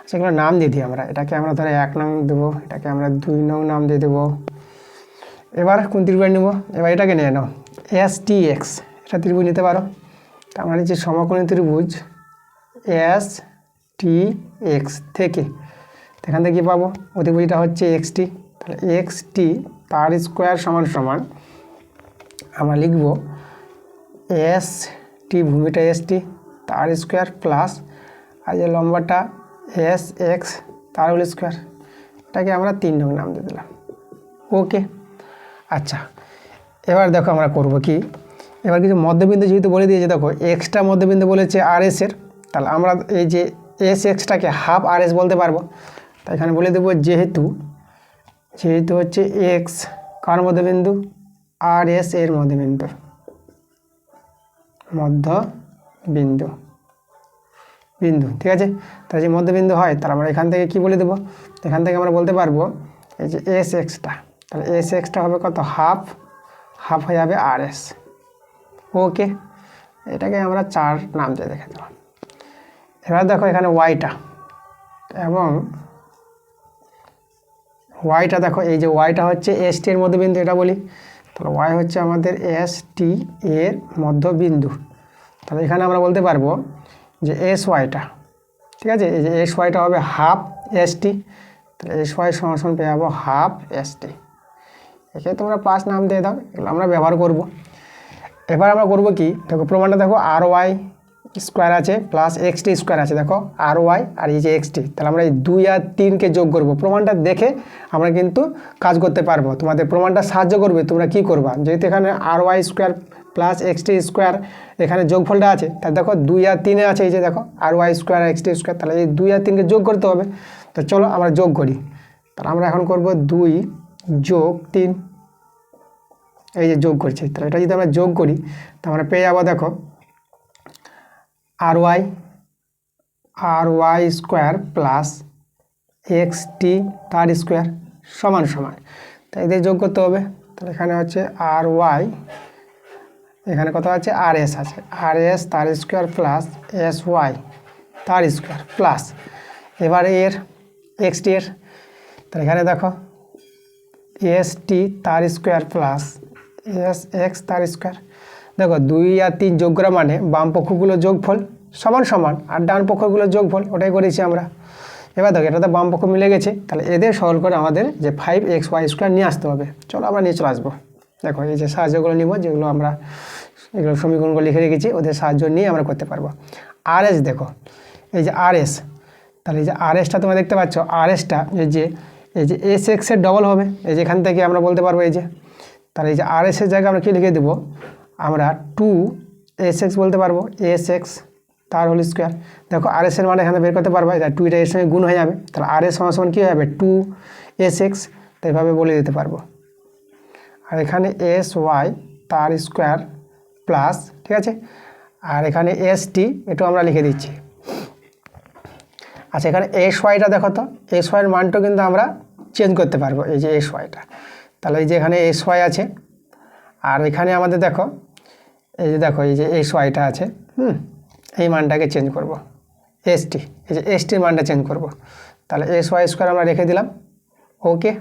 সেগুলো নাম দিয়ে দিই আমরা। এটাকে আমরা ধরো 1 নং দেবো, এটাকে আমরা 2 নং নাম দিয়ে দেবো। এবার কোন ত্রিভুজ নেব, এবার এটাকে নিয়ে নাও STX, এটা ত্রিভুজ নিতে পারো। তার মানে যে সমকোণী ত্রিভুজ STX থেকে এখান থেকে কী পাবো, ত্রিভুজটা হচ্ছে XT। তাহলে XT তার স্কোয়ার সমান আমরা লিখব ST, ভূমিটা ST তার স্কোয়ার প্লাস আর যে লম্বাটা SX তার হোল স্কোয়ার, এটাকে আমরা 3 নং নাম দিয়ে দিলাম। ওকে, আচ্ছা, এবার দেখো আমরা করব কি, এবার কিছু মধ্যবিন্দু যেহেতু বলে দিয়েছে, দেখো এক্সট্রা মধ্যবিন্দু বলেছে RS এর, তাহলে আমরা এই যে SXটাকে হাফ RS বলতে পারবো। তাই এখানে বলে দেবো যেহেতু হচ্ছে X কার মধ্যবিন্দু, RS এর মধ্যবিন্দু। ঠিক আছে, তাহলে যে মধ্যবিন্দু হয়, তাহলে আমরা এখান থেকে কি বলে দেবো, এখান থেকে আমরা বলতে পারবো এই যে এস এক্সটা, তাহলে এস এক্সটা হবে কত, হাফ, হাফ হয়ে যাবে আর এস। ওকে, এটাকে আমরা 4 নাম দিয়ে দেখে দেব। এবার দেখো এখানে ওয়াইটা, এবং ওয়াইটা দেখো, এই যে ওয়াইটা হচ্ছে এস টি এর মধ্যবিন্দু, এটা বলি। তাহলে ওয়াই হচ্ছে আমাদের এস টি এর মধ্যবিন্দু। তাহলে এখানে আমরা বলতে পারবো যে এস ওয়াইটা, ঠিক আছে, এই যে এস ওয়াইটা হবে হাফ এস টি। তাহলে এস ওয়াই সমান পেয়ে যাবো হাফ এস টি। একে তোমরা 5 নাম দিয়ে দাও, এগুলো আমরা ব্যবহার করব। এবার আমরা করব কি, দেখো প্রমাণটা দেখো, আর ওয়াই স্কোয়ার আছে প্লাস এক্স টি স্কোয়ার আছে, দেখো আর ওয়াই আর এই যে এক্স টি। তাহলে আমরা এই 2 আর 3কে যোগ করব। প্রমাণটা দেখে আমরা কিন্তু কাজ করতে পারবো, তোমাদের প্রমাণটা সাহায্য করবে। তোমরা কি করবা, যেহেতু এখানে আর ওয়াই স্কোয়ার প্লাস এক্স টি স্কোয়ার এখানে যোগফলটা আছে, তাহলে দেখো 2 আর 3 আছে, এই যে দেখো আর ওয়াই স্কোয়ার আর এক্স টি স্কোয়ার, তাহলে এই 2 আর 3কে যোগ করতে হবে। তো চলো আমরা যোগ করি। তাহলে আমরা এখন করব 2 যোগ 3, এই যে যোগ করছি। তাহলে এটা যদি আমরা যোগ করি, তো আমরা পেয়ে যাবো দেখো আর ওয়াই স্কোয়ার প্লাস এক্স টি তার স্কোয়ার সমান সমান, তাই এদের যোগ করতে হবে। তাহলে এখানে হচ্ছে আর ওয়াই, এখানে কত আছে, আর এস আছে, আর এস তার স্কোয়ার প্লাস এস ওয়াই তার স্কোয়ার প্লাস, এবার এর এক্স টি এর, তাহলে এখানে দেখো এস টি তার স্কোয়ার প্লাস এস এক্স তার স্কোয়ার। দেখো 2 আর 3 যোগ করা মানে বাম পক্ষগুলো যোগফল সমান সমান, আর ডান পক্ষগুলো যোগফল, ওটাই করেছি আমরা। এবার দেখো এটাতে বাম পক্ষ মিলে গেছে, তাহলে এদের সরল করে আমাদের যে 5xy² নিয়ে আসতে হবে। চলো আমরা নিয়ে চলে আসবো। দেখো এই যে সাহায্যগুলো নিব, যেগুলো আমরা এগুলো সমীকরণগুলো লিখে রেখেছি, ওদের সাহায্য নিয়ে আমরা করতে পারবো। আর এস দেখো, এই যে আর এস, তাহলে এই যে আর এসটা তোমরা দেখতে পাচ্ছ, আর এসটা এই যে এস এক্সের ডবল হবে। এই যে এখান থেকে আমরা বলতে পারবো এই যে, তাহলে এই যে আর এসের জায়গায় আমরা কী লিখে দেবো, আমরা 2 বলতে পারবো, এস এক্স তার হোল স্কোয়ার। দেখো আর এসের মানে এখানে বের করতে পারবো, এটা 2 এর সঙ্গে গুণ হয়ে যাবে, তাহলে আর এস সমান কী হবে 2 তো এইভাবে বলে দিতে পারবো। আর এখানে এস ওয়াই তার স্কোয়ার প্লাস, ঠিক আছে, আর এখানে এস টি এটাও আমরা লিখে দিচ্ছি। আচ্ছা এখানে এস ওয়াইটা দেখো তো, এস ওয়াইয়ের মানটাও কিন্তু আমরা চেঞ্জ করতে পারবো। এই যে এস ওয়াইটা, তাহলে এই যে এখানে এস ওয়াই আছে, আর এখানে আমাদের দেখো এই যে দেখো এই যে এস ওয়াইটা আছে, এই মানটাকে চেঞ্জ করব, এস টি, এই যে এস টির মানটা চেঞ্জ করব। তাহলে এস ওয়াই স্কোয়ার আমরা রেখে দিলাম। ওকে,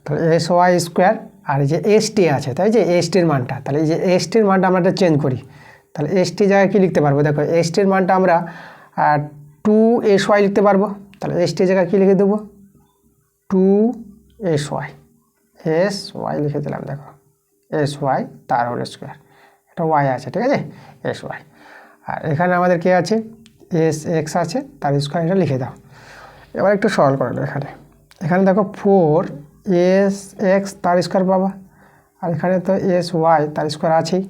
তাহলে এস ওয়াই স্কোয়ার আর এই যে এস টি আছে, তাই যে এস টির মানটা, তাহলে এই যে এস টির মানটা আমরা একটা চেঞ্জ করি। তাহলে এস টি জায়গায় কী লিখতে পারবো, দেখো এস টির মানটা আমরা 2sy লিখতে পারবো। তাহলে এস টি জায়গায় কী লিখে দেবো, 2sy, এস ওয়াই লিখে দিলাম। দেখো এস ওয়াই তার হোল স্কোয়ার, এটা ওয়াই আছে, ঠিক আছে, এস ওয়াই। আর এখানে আমাদের কে আছে, এস এক্স আছে তার স্কোয়ার, এটা লিখে দাও। এবার একটু সরল করে দাও। এখানে দেখো 4 এক্স তার স্কোয়ার পাবা, আর এখানে তো এস ওয়াই তার স্কোয়ার আছেই,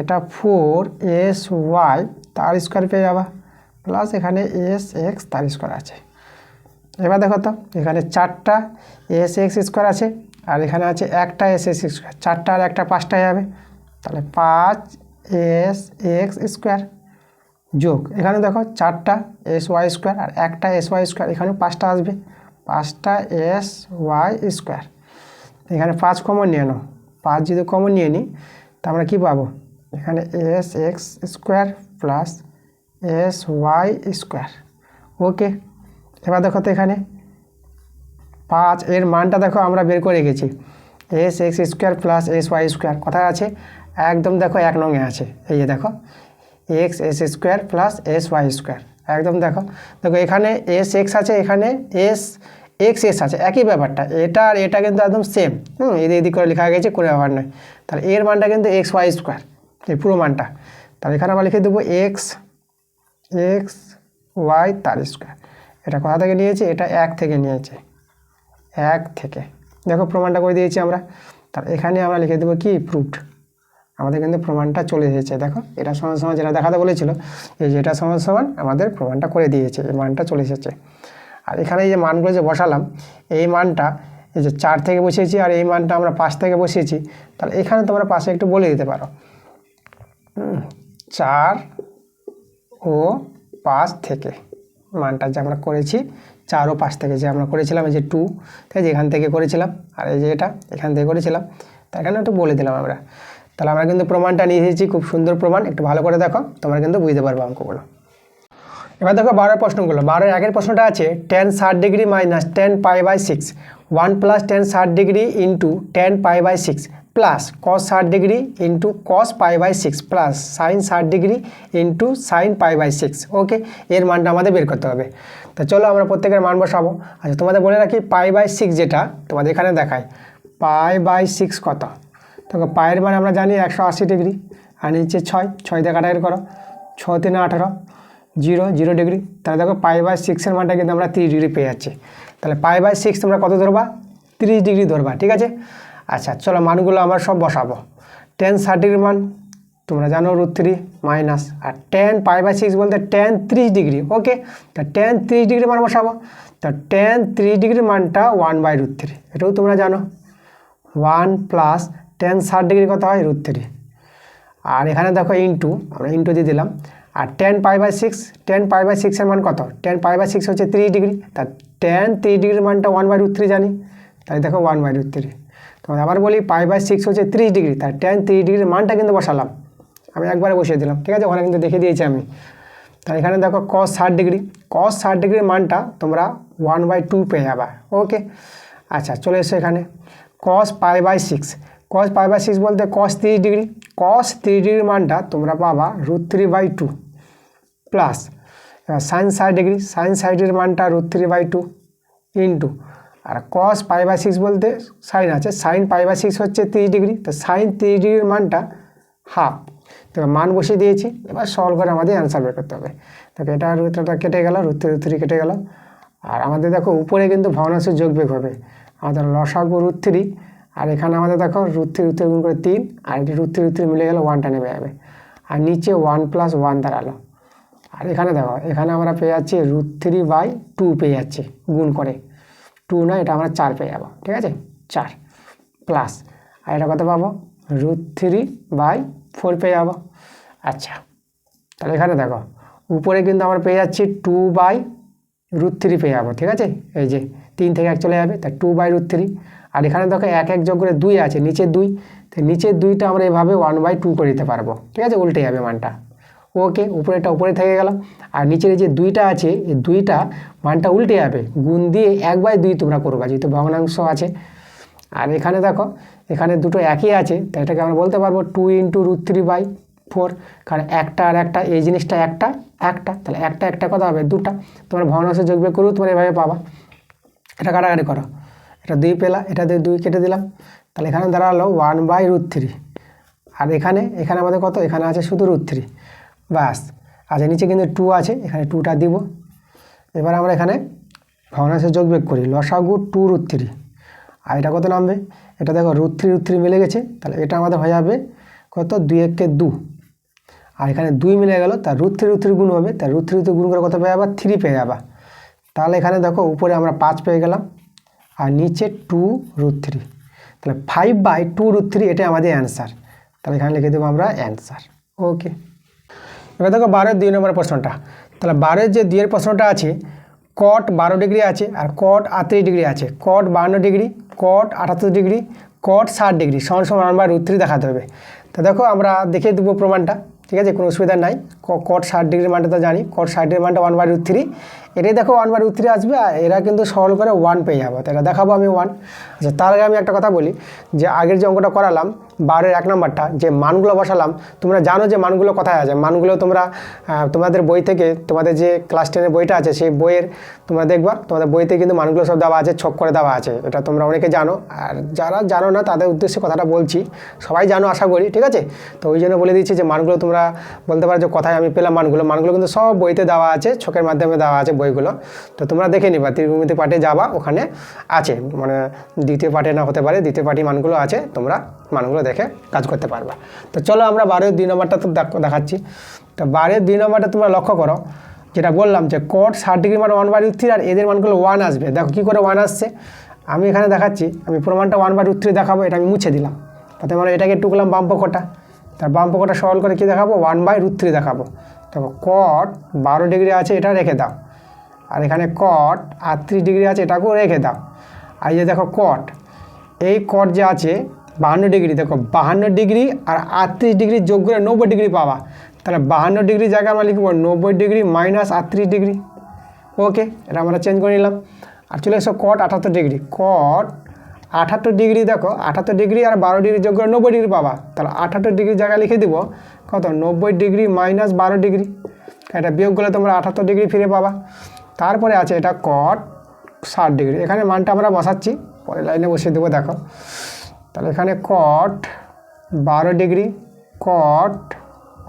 এটা 4sy তার স্কোয়ার পেয়ে যাবা, প্লাস এখানে এস এক্স তার স্কোয়ার আছে। এবার দেখো তো এখানে 4টা এস এক্স স্কোয়ার আছে, আর এখানে আছে একটা এস এক্স স্কোয়ার, 4টা আর একটা 5টা যাবে, তাহলে 5 এস এক্স স্কোয়ার যোগ এখানে দেখো 4টা এস ওয়াই স্কোয়ার আর একটা এস ওয়াই স্কোয়ার, এখানে 5টা আসবে, 5টা এস ওয়াই স্কোয়ার। এখানে 5 কমন নিয়ে নাও, 5 যদি কমন নিয়ে নিই তা আমরা কী পাবো, এখানে s x square plus S Y square. Okay, এবার দেখো তো এখানে 5 এর মানটা দেখো আমরা বের করে গেছি, S x square plus S Y square কোথায় আছে, একদম দেখো 1 নঙে আছে। এই যে দেখো X S square plus S Y square, একদম দেখো দেখো এখানে এস এক্স আছে, এখানে এস এক্স এস আছে, একই ব্যাপারটা, এটা আর এটা কিন্তু একদম সেম, এদিক করে লেখা গেছে, কোনো ব্যাপার নয়। তাহলে এর মানটা কিন্তু এক্স ওয়াই স্কোয়ার, এই পুরো মানটা। তাহলে এখানে আমরা লিখে দেবো এক্স ওয়াই তার স্কোয়ার। এটা কোথা থেকে নিয়েছে, এটা 1 থেকে নিয়েছে, 1 থেকে, দেখো প্রমাণটা করে দিয়েছি আমরা। তাহলে এখানে আমরা লিখে দেবো কি, প্রুফড, আমাদের কিন্তু প্রমাণটা চলে এসেছে। দেখো এটা সমান সমান যেটা দেখাতে বলেছিল, এই যে এটা সমান সমান আমাদের প্রমাণটা করে দিয়েছে, এই মানটা চলে এসেছে। আর এখানে এই যে মানগুলো যে বসালাম, এই মানটা এই যে 4 থেকে বসিয়েছি, আর এই মানটা আমরা 5 থেকে বসিয়েছি। তাহলে এখানে তোমরা পাশে একটু বলে দিতে পারো 4 ও 5 থেকে, মানটা যে আমরা করেছি 4 ও 5 থেকে যে আমরা করেছিলাম, এই যে 2, ঠিক আছে, এখান থেকে করেছিলাম, আর এই যে এটা এখান থেকে করেছিলাম, তার কারণে একটু বলে দিলাম আমরা। তাহলে আমরা কিন্তু প্রমাণটা নিয়ে এসেছি, খুব সুন্দর প্রমাণ, একটু ভালো করে দেখো, তোমরা কিন্তু বুঝতে পারবে অঙ্কগুলো। এবার দেখো 12 প্রশ্নগুলো। 12 আগের প্রশ্নটা আছে tan 60 degree minus tan π/6 1 plus tan 60 degree into tan π/6 plus cos 60 degree into cos π/6 plus sin 60 degree into sin π/6। Okay, এর মানটা আমাদের বের করতে হবে। তো চলো আমরা প্রত্যেকের মান বসাবো। আচ্ছা, তোমাদের বলে রাখি π/6 যেটা তোমাদের এখানে দেখায়, π/6 কত? দেখো পায়ের মান আমরা জানি 180 ডিগ্রি, আর নিচে 6 দিয়ে কাটাকাটি করো, 6 3 18, 0 ডিগ্রি। তাহলে দেখো π/6 এর মানটা কিন্তু আমরা 30 ডিগ্রি পেয়ে যাচ্ছি। তাহলে π/6 তোমরা কত ধরবা? 30 ডিগ্রি ধরবা, ঠিক আছে। আচ্ছা চলো মানগুলো আমরা সব বসাবো। tan 60 ডিগ্রির মান তোমরা জানো √3 মাইনাস, আর tan π/6 বলতে tan 30 ডিগ্রি। ওকে, তা tan 30 ডিগ্রির মান বসাবো। তা tan 30 ডিগ্রির মানটা 1/√3, এটাও তোমরা জানো। 1 প্লাস tan 60 ডিগ্রি কত হয়? √3। আর এখানে দেখো ইন্টু, আমরা ইন্টু দিয়ে দিলাম। আর tan π/6 এর মান কত? tan π/6 হচ্ছে 30 ডিগ্রি, তা tan 30 ডিগ্রির মানটা 1/√3 জানি, তাই দেখো 1/√3। তোমাদের আবার বলি π/6 হচ্ছে 30 ডিগ্রি, তার tan 30 ডিগ্রির মানটা কিন্তু বসালাম, আমি একবারে বসিয়ে দিলাম, ঠিক আছে, ওখানে কিন্তু দেখে দিয়েছি আমি। তাই এখানে দেখো cos 60 ডিগ্রির মানটা তোমরা 1/2 পেয়ে যাবা। ওকে, আচ্ছা চলে এসো এখানে cos π/6 বলতে cos 30 ডিগ্রি, cos 30 ডিগ্রির মানটা তোমরা পাবা √3/2 প্লাস sin 60 ডিগ্রির মানটা √3/2 ইন্টু, আর cos π/6 বলতে sin আছে, sin π/6 হচ্ছে 30 ডিগ্রি, তো sin 30 ডিগ্রির মানটা হাফ। তো মান বসিয়ে দিয়েছি, এবার সলভ করে আমাদের অ্যান্সার বের করতে হবে। দেখো এটা √3 কেটে গেল, √3 কেটে গেল, আর আমাদের দেখো উপরে কিন্তু ভগ্নাংশের যোগবিয়োগ হবে, আমাদের লসাগু √3, আর এখানে আমাদের দেখো √3 গুণ করে 3, আর এটি √3 মিলে গেল, 1টা নেমে যাবে, আর নিচে 1 + 1 দাঁড়ালো। আর এখানে দেখো এখানে আমরা পেয়ে যাচ্ছি √3/2 পেয়ে যাচ্ছি গুণ করে, 2 না, এটা আমরা 4 পেয়ে যাবো, ঠিক আছে, 4 প্লাস, আর এটা কত পাবো? √3/4 পেয়ে যাবো। আচ্ছা তাহলে এখানে দেখো উপরে কিন্তু আমরা পেয়ে যাচ্ছি 2/√3 পেয়ে যাবো, ঠিক আছে, এই যে 3 থেকে 1 চলে যাবে, তাই 2/√3। আর এখানে দেখো 1 যোগ করে 2 আছে, নিচে 2, তো নিচের 2টা আমরা এভাবে 1/2 করে দিতে পারবো, ঠিক আছে, উল্টে যাবে মানটা। ওকে, উপরেটা উপরে থেকে গেল, আর নিচের যে 2টা আছে, এই 2টা মানটা উল্টে যাবে, গুণ দিয়ে 1/2 তোমরা করবা, যেহেতু ভগ্নাংশ আছে। আর এখানে দেখো এখানে দুটো একই আছে, তাই এটাকে আমরা বলতে পারবো 2 × √3/4, কারণ একটা আর একটা, এই জিনিসটা একটা, তাহলে একটা কত হবে? 2টা। তোমরা ভগ্নাংশের যোগবিয়োগ করো, তোমরা এভাবে পাবা। এটা কাটাকাটি করো, এটা 2 পেলা, এটা দিয়ে 2 কেটে দিলাম, তাহলে এখানে দাঁড়ালো 1/√3। আর এখানে আমাদের কত? এখানে আছে শুধু √3, বাস। আচ্ছা নিচে কিন্তু 2 আছে, এখানে 2টা দিব। এবার আমরা এখানে ভগ্নাংশের যোগবিয়োগ করি, লসাগু 2√3, আর এটা কত নামবে? এটা দেখো √3 মিলে গেছে, তাহলে এটা আমাদের হয়ে যাবে কত? 2 × 2, আর এখানে 2 মিলে গেল, তার √3 গুণ হবে, তার √3 গুণ করে কত পেয়ে যাবা? 3 পেয়ে যাবা। তাহলে এখানে দেখো উপরে আমরা 5 পেয়ে গেলাম, আর নিচে 2√3, তাহলে 5/2√3, এটা আমাদের অ্যান্সার। তাহলে এখানে লিখে দেবো আমরা অ্যান্সার। ওকে, এবার দেখো 12 2 নম্বর প্রশ্নটা। তাহলে 12 যে 2 প্রশ্নটা আছে, cot 12 ডিগ্রি আছে, আর cot 38 ডিগ্রি আছে, cot 52 degree, cot 78 degree, cot 60 degree সমান 1/√3 দেখাতে হবে। তো দেখো আমরা দেখে দেবো প্রমাণটা, ঠিক আছে, কোনো অসুবিধা নাই। cot 60 ডিগ্রির মানটা তো জানি, cot 60 ডিগ্রির মানটা 1/√3, এটাই দেখো 1/√3 আসবে, আর এরা কিন্তু সরল করে 1 পেয়ে যাবো, তো এটা দেখাবো আমি 1। আচ্ছা তার আগে আমি একটা কথা বলি, যে আগের যে অঙ্কটা করালাম 12 1 নম্বরটা, যে মানগুলো বসালাম, তোমরা জানো যে মানগুলো কোথায় আছে, মানগুলো তোমরা তোমাদের বই থেকে, তোমাদের যে ক্লাস 10-এর বইটা আছে, সেই বইয়ের তোমরা দেখবা, তোমাদের বইতে কিন্তু মানগুলো সব দেওয়া আছে, ছক করে দেওয়া আছে, এটা তোমরা অনেকে জানো। আর যারা জানো না তাদের উদ্দেশ্যে কথাটা বলছি, সবাই জানো আশা করি, ঠিক আছে। তো ওই জন্য বলে দিচ্ছি যে মানগুলো তোমরা বলতে পারো যে কোথায় আমি পেলাম মানগুলো কিন্তু সব বইতে দেওয়া আছে, ছকের মাধ্যমে দেওয়া আছে বইগুলো, তো তোমরা দেখে নিবা। ত্রিকোণমিতি পাঠে যাবা, ওখানে আছে, মানে দ্বিতীয় পাঠে না হতে পারে, দ্বিতীয় পাঠে মানগুলো আছে, তোমরা মানগুলো দেখে কাজ করতে পারবা। তো চলো আমরা 12 2 নম্বরটা তো দেখাচ্ছি। তো 12 2 নম্বরটা তোমরা লক্ষ্য করো, যেটা বললাম যে cot 60 ডিগ্রি মান 1/√3, আর এদের মানগুলো 1 আসবে। দেখো কী করে 1 আসছে, আমি এখানে দেখাচ্ছি, আমি প্রমাণটা 1/√3 দেখাবো, এটা আমি মুছে দিলাম। তাতে মানে এটাকে টুকলাম বাম পক্ষটা, তার বাম পক্ষটা সরল করে কী দেখাবো? 1/√3 দেখাবো। দেখো cot 12 ডিগ্রি আছে, এটা রেখে দাও, আর এখানে কট 38 ডিগ্রি আছে, এটাকেও রেখে দাও। আর এই যে দেখো কট, এই কট যে আছে 52 ডিগ্রি, দেখো 52 ডিগ্রি আর 38 ডিগ্রি যোগ করে 90 ডিগ্রি পাবা। তাহলে 52 ডিগ্রি জায়গায় আমরা লিখব 90 ডিগ্রি মাইনাস 38 ডিগ্রি। ওকে, এটা আমরা চেঞ্জ করে নিলাম। আর চলে এসো কট 78 ডিগ্রি, কট 78 ডিগ্রি, দেখো 78 ডিগ্রি আর 12 ডিগ্রি যোগ করে 90 ডিগ্রি পাবা। তাহলে 78 ডিগ্রি জায়গায় লিখে দিব কত, 90 ডিগ্রি মাইনাস 12 ডিগ্রি। এটা বিয়োগ করলে তোমরা 78 ডিগ্রি ফিরে পাবা। তারপরে আছে এটা কট 60 ডিগ্রি, এখানে মানটা আমরা বসাচ্ছি, পরে লাইনে বসিয়ে দেবো। দেখো তাহলে এখানে কট 12 ডিগ্রি, কট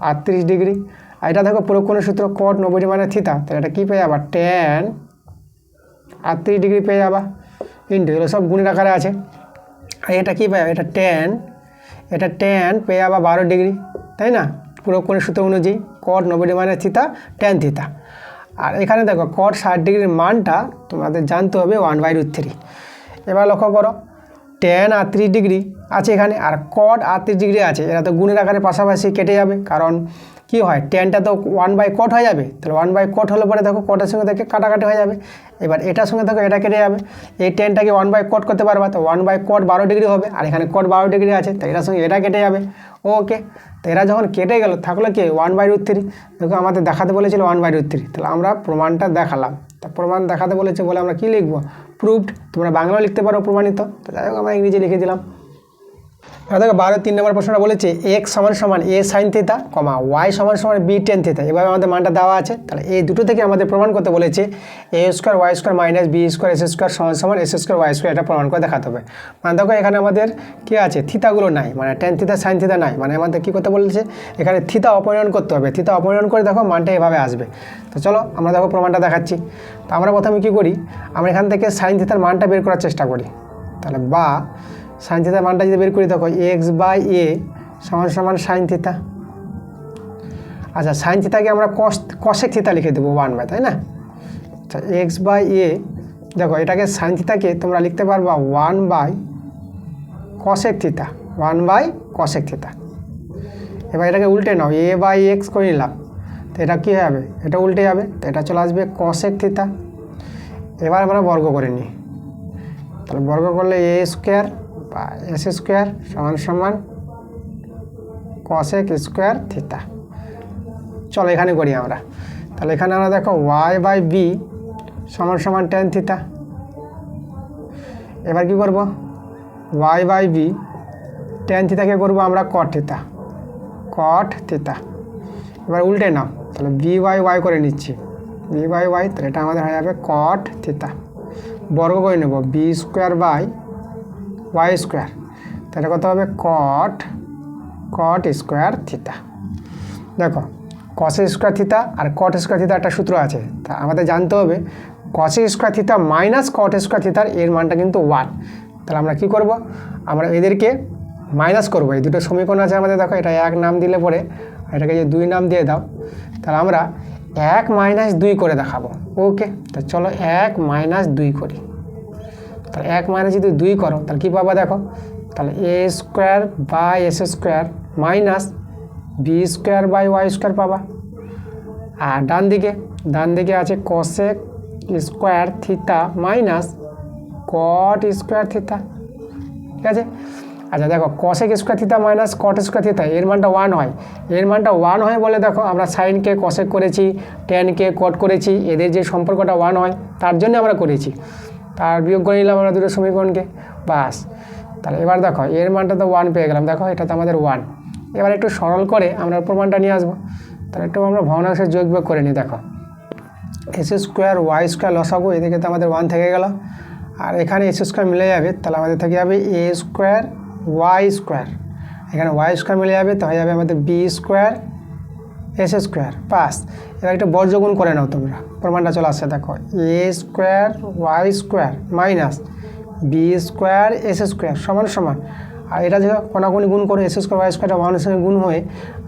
38 ডিগ্রি। আর এটা দেখো পুরোক্ষণের সূত্র কট 90 ডিগ্রি মানে থিতা, তাহলে এটা কী পেয়ে যাবা, ট্যান 38 ডিগ্রি পেয়ে যাবা। ইন্টু এগুলো সব গুণের আকারে আছে। আর এটা কী পেয়ে যাবে, এটা ট্যান পেয়ে যাবা 12 ডিগ্রি, তাই না, পুরোক্ষণের সূত্র অনুযায়ী কট 90 ডিগ্রি মানে থিতা, ট্যান থিতা। আর এখানে দেখো কট 60 ডিগ্রির মানটা তোমাদের জানতে হবে 1/√3। এবার লক্ষ্য করো ট্যান 38 ডিগ্রি আছে এখানে, আর কট 38 ডিগ্রি আছে, এরা তো গুণের আকারে পাশাপাশি কেটে যাবে, কারণ কি হয় ট্যানটা তো 1/cot হয়ে যাবে। তাহলে 1/cot হলে পরে দেখো কটের সঙ্গে দেখে কাটাকাটি হয়ে যাবে। এবার এটার সঙ্গে দেখো এটা কেটে যাবে, এই ট্যানটাকে 1/cot করতে পারবা, তো 1/cot 12 ডিগ্রি হবে, আর এখানে cot 12 ডিগ্রি আছে, তো এটার সঙ্গে এটা কেটে যাবে। ওকে, তো এরা যখন কেটে গেল থাকলো কি 1/√3। দেখো আমাদের দেখাতে বলেছিল 1/√3, তাহলে আমরা প্রমাণটা দেখালাম। তা প্রমাণ দেখাতে বলেছে বলে আমরা কী লিখবো, প্রুভড। তোমরা বাংলাও লিখতে পারো প্রমাণিত, তো যাই হোক আমরা ইংরেজি লিখে দিলাম। দেখো 12-3 নম্বর প্রশ্নটা বলেছে x = a sin θ, y = b tan θ। এভাবে আমাদের মানটা দেওয়া আছে। তাহলে এই দুটো থেকে আমাদের প্রমাণ করতে বলেছে a² y² - b² s² = s²y², এটা প্রমাণ করে দেখাতে হবে। মানে দেখো এখানে আমাদের কী আছে, থিতাগুলো নাই, মানে tan θ sin θ নাই, মানে আমাদের কী করতে বলেছে, এখানে থিতা অপনয়ন করতে হবে। থিতা অপনয়ন করে দেখো মানটা এভাবে আসবে। তো চলো আমরা দেখো প্রমাণটা দেখাচ্ছি। তো আমরা প্রথমে কী করি, আমরা এখান থেকে sin θ মানটা বের করার চেষ্টা করি। তাহলে বা sin θ মানটা যদি বের করি দেখো x/a = sin θ। আচ্ছা sin θকে আমরা cosec θ লিখে দেবো 1/, তাই না। আচ্ছা x/a, দেখো এটাকে sin θকে তোমরা লিখতে পারবা 1/cosec θ, 1/cosec θ। এবার এটাকে উল্টে নাও, a/x করে নিলাম, তো এটা কী হবে, এটা উল্টে যাবে, তো এটা চলে আসবে cosec θ। এবার আমরা বর্গ করে নিই, তাহলে বর্গ করলে a² বা s² = cosec² θ। চলো এখানে করি আমরা, তাহলে এখানে আমরা দেখো y/b = tan θ। এবার কি করব, y/b tan θকে করবো আমরা cot θ। এবার উল্টে নাও, তাহলে b/y করে নিচ্ছি, b/y, তাহলে এটা আমাদের হয়ে যাবে cot θ। বর্গ করে নেব b² y², তাহলে কত হবে cot² θ। দেখো cos² θ আর cot² θ একটা সূত্র আছে, তা আমাদের জানতে হবে cos² θ মাইনাস cot² θ এর মানটা কিন্তু 1। তাহলে আমরা কি করব, আমরা এদেরকে মাইনাস করব। এই দুটো সমীকরণ আছে আমাদের, দেখো এটা 1 নাম দিলে পরে এটাকে যে 2 নাম দিয়ে দাও, তাহলে আমরা 1 - 2 করে দেখাবো। ওকে, তো চলো 1 - 2 করি। তাহলে 1 - যদি 2 করো তাহলে কী পাবা, দেখো তাহলে a² s² minus b² y² পাবা। আর ডান দিকে আছে cosec² θ মাইনাস cot² θ, ঠিক আছে। আচ্ছা দেখো cosec² θ মাইনাস cot² θ এর মানটা 1 হয়, এর মানটা 1 হয় বলে দেখো আমরা সাইনকে cosec করেছি, ট্যানকে cot করেছি, এদের যে সম্পর্কটা 1 হয় তার জন্য আমরা করেছি। তার বিয়োগ করে নিলাম আমরা দুটো সমীকরণকে, বাস। তাহলে এবার দেখো এর মানটা তো 1 পেয়ে গেলাম, দেখো এটা তো আমাদের 1। এবার একটু সরল করে আমরা প্রমাণটা নিয়ে আসবো। তাহলে একটু আমরা ভগ্নাংশের যোগ বিয়োগ করে নিই। দেখো s² y² লসাগু, এদিকে তো আমাদের 1 থেকে গেল, আর এখানে s² মিলে যাবে, তাহলে আমাদের থেকে যাবে a² y², এখানে y² মিলে যাবে, তো হয়ে যাবে আমাদের b² s², পাস। এবার একটু বর্গগুণ করে নাও তোমরা, প্রমাণটা চলে আসছে। দেখো a² y² minus b² s² = আর এটা যে কোনাকুনি গুণ করে s² y² 1 সঙ্গে গুণ হয়ে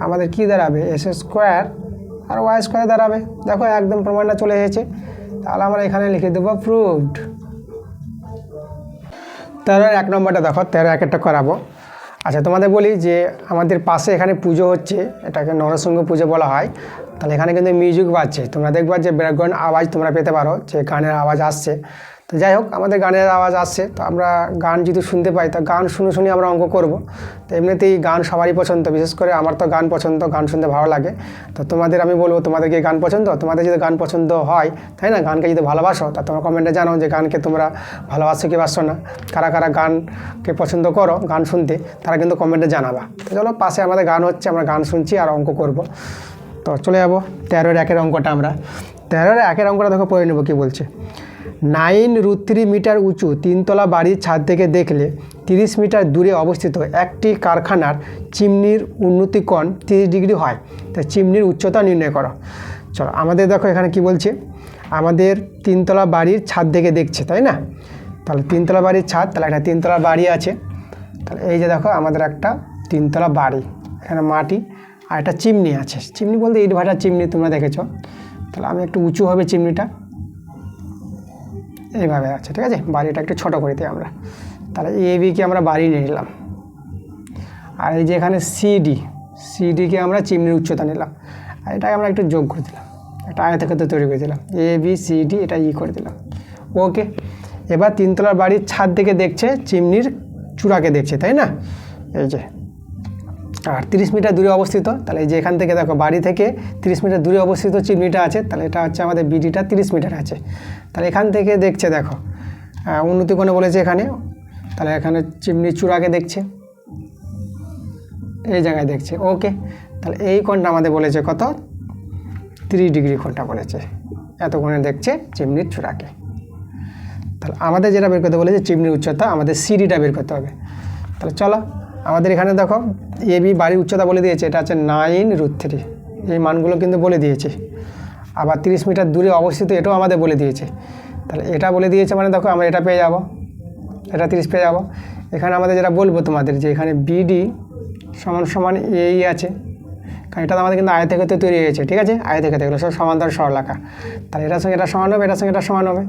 আমাদের কি দাঁড়াবে, s² আর y² দাঁড়াবে। দেখো একদম প্রমাণটা চলে এসেছে, তাহলে আমরা এখানে লিখে দেবো প্রুভড। 13-1 নম্বরটা দেখো, 13-1 করাবো। আচ্ছা তোমাদের বলি যে আমাদের পাশে এখানে পুজো হচ্ছে, এটাকে নরসিংহ পুজো বলা হয়। তাহলে এখানে কিন্তু মিউজিক বাজছে, তোমরা দেখবা যে ব্যাকগ্রাউন্ড আওয়াজ তোমরা পেতে পারো, যে গানের আওয়াজ আসছে। তো যাই হোক, আমাদের গানের আওয়াজ আসছে, তো আমরা গান যদি শুনতে পাই তা গান শুনে শুনে আমরা অঙ্ক করব। তো এমনিতেই গান সবারই পছন্দ, বিশেষ করে আমার তো গান পছন্দ, গান শুনতে ভালো লাগে। তো তোমাদের আমি বলবো, তোমাদের কি গান পছন্দ? তোমাদের যদি গান পছন্দ হয়, তাই না, গানকে যদি ভালোবাসো, তা তোমরা কমেন্টে জানাও যে গানকে তোমরা ভালোবাসো কি বাসো না, কারা কারা গানকে পছন্দ করো গান শুনতে, তারা কিন্তু কমেন্টে জানাবা। তো চলো, পাশে আমাদের গান হচ্ছে, আমরা গান শুনছি আর অঙ্ক করব। তো চলে যাবো 13-1 অঙ্কটা। আমরা 13-1 অঙ্কটা দেখো পড়ে নেবো কী বলছে। 9√3 মিটার উঁচু 3তলা বাড়ির ছাদ থেকে দেখলে 30 মিটার দূরে অবস্থিত একটি কারখানার চিমনির উন্নতি কোণ 30 ডিগ্রি হয়। তো চিমনির উচ্চতা নির্ণয় করো। চলো, আমাদের দেখো এখানে কি বলছে, আমাদের 3তলা বাড়ির ছাদ থেকে দেখছে, তাই না? তাহলে 3তলা বাড়ির ছাদ, তাহলে একটা 3তলা বাড়ি আছে। তাহলে এই যে দেখো আমাদের একটা 3তলা বাড়ি, এখানে মাটি আর একটা চিমনি আছে। চিমনি বলতে ইট ভাটার চিমনি, তোমরা দেখেছো। তাহলে আমি একটু উঁচু হবে চিমনিটা, এইভাবে আছে, ঠিক আছে। বাড়িটা একটু ছোটো করে দিই আমরা। তাহলে এ বিকে আমরা বাড়ি নিয়ে নিলাম, আর এই যে এখানে সিডিকে আমরা চিমনির উচ্চতা নিলাম, আর এটাকে আমরা একটু যোগ করে দিলাম, একটা আয়তক্ষেত্র তৈরি করে দিলাম, ABCD এটা করে দিলাম। ওকে, এবার 3তলার বাড়ির ছাদ থেকে দেখছে চিমনির চূড়াকে দেখছে, তাই না? এই যে, আর 30 মিটার দূরে অবস্থিত। তাহলে এই যে এখান থেকে দেখো, বাড়ি থেকে 30 মিটার দূরে অবস্থিত চিমনিটা আছে। তাহলে এটা হচ্ছে আমাদের বিডিটা 30 মিটার আছে। তাহলে এখান থেকে দেখছে, দেখো উন্নতি কোণে বলেছে এখানে। তাহলে এখানে চিমনির চূড়াকে দেখছে, এই জায়গায় দেখছে। ওকে, তাহলে এই কোণটা আমাদের বলেছে কত? 30 ডিগ্রি কোণটা বলেছে, এত কোণে দেখছে চিমনির চূড়াকে। তাহলে আমাদের যেটা বের করতে বলেছে চিমনির উচ্চতা, আমাদের সিডিটা বের করতে হবে। তাহলে চলো, আমাদের এখানে দেখো AB বাড়ির উচ্চতা বলে দিয়েছে, এটা হচ্ছে 9√3, এই মানগুলো কিন্তু বলে দিয়েছে। আবার 30 মিটার দূরে অবস্থিত, এটাও আমাদের বলে দিয়েছে। তাহলে এটা বলে দিয়েছে মানে দেখো আমরা এটা পেয়ে যাব, এটা 30 পেয়ে যাব। এখানে আমাদের যেটা বলবো তোমাদের, যে এখানে BD সমান এই আছে, কারণ এটা আমাদের কিন্তু আয়তক্ষেত্র তৈরি হয়েছে, ঠিক আছে। আয়তক্ষেত্র এগুলো সব সমান্তরাল সরলরেখা। তাহলে এটার সঙ্গে এটা সমান হবে, এটার সঙ্গে এটা সমান হবে।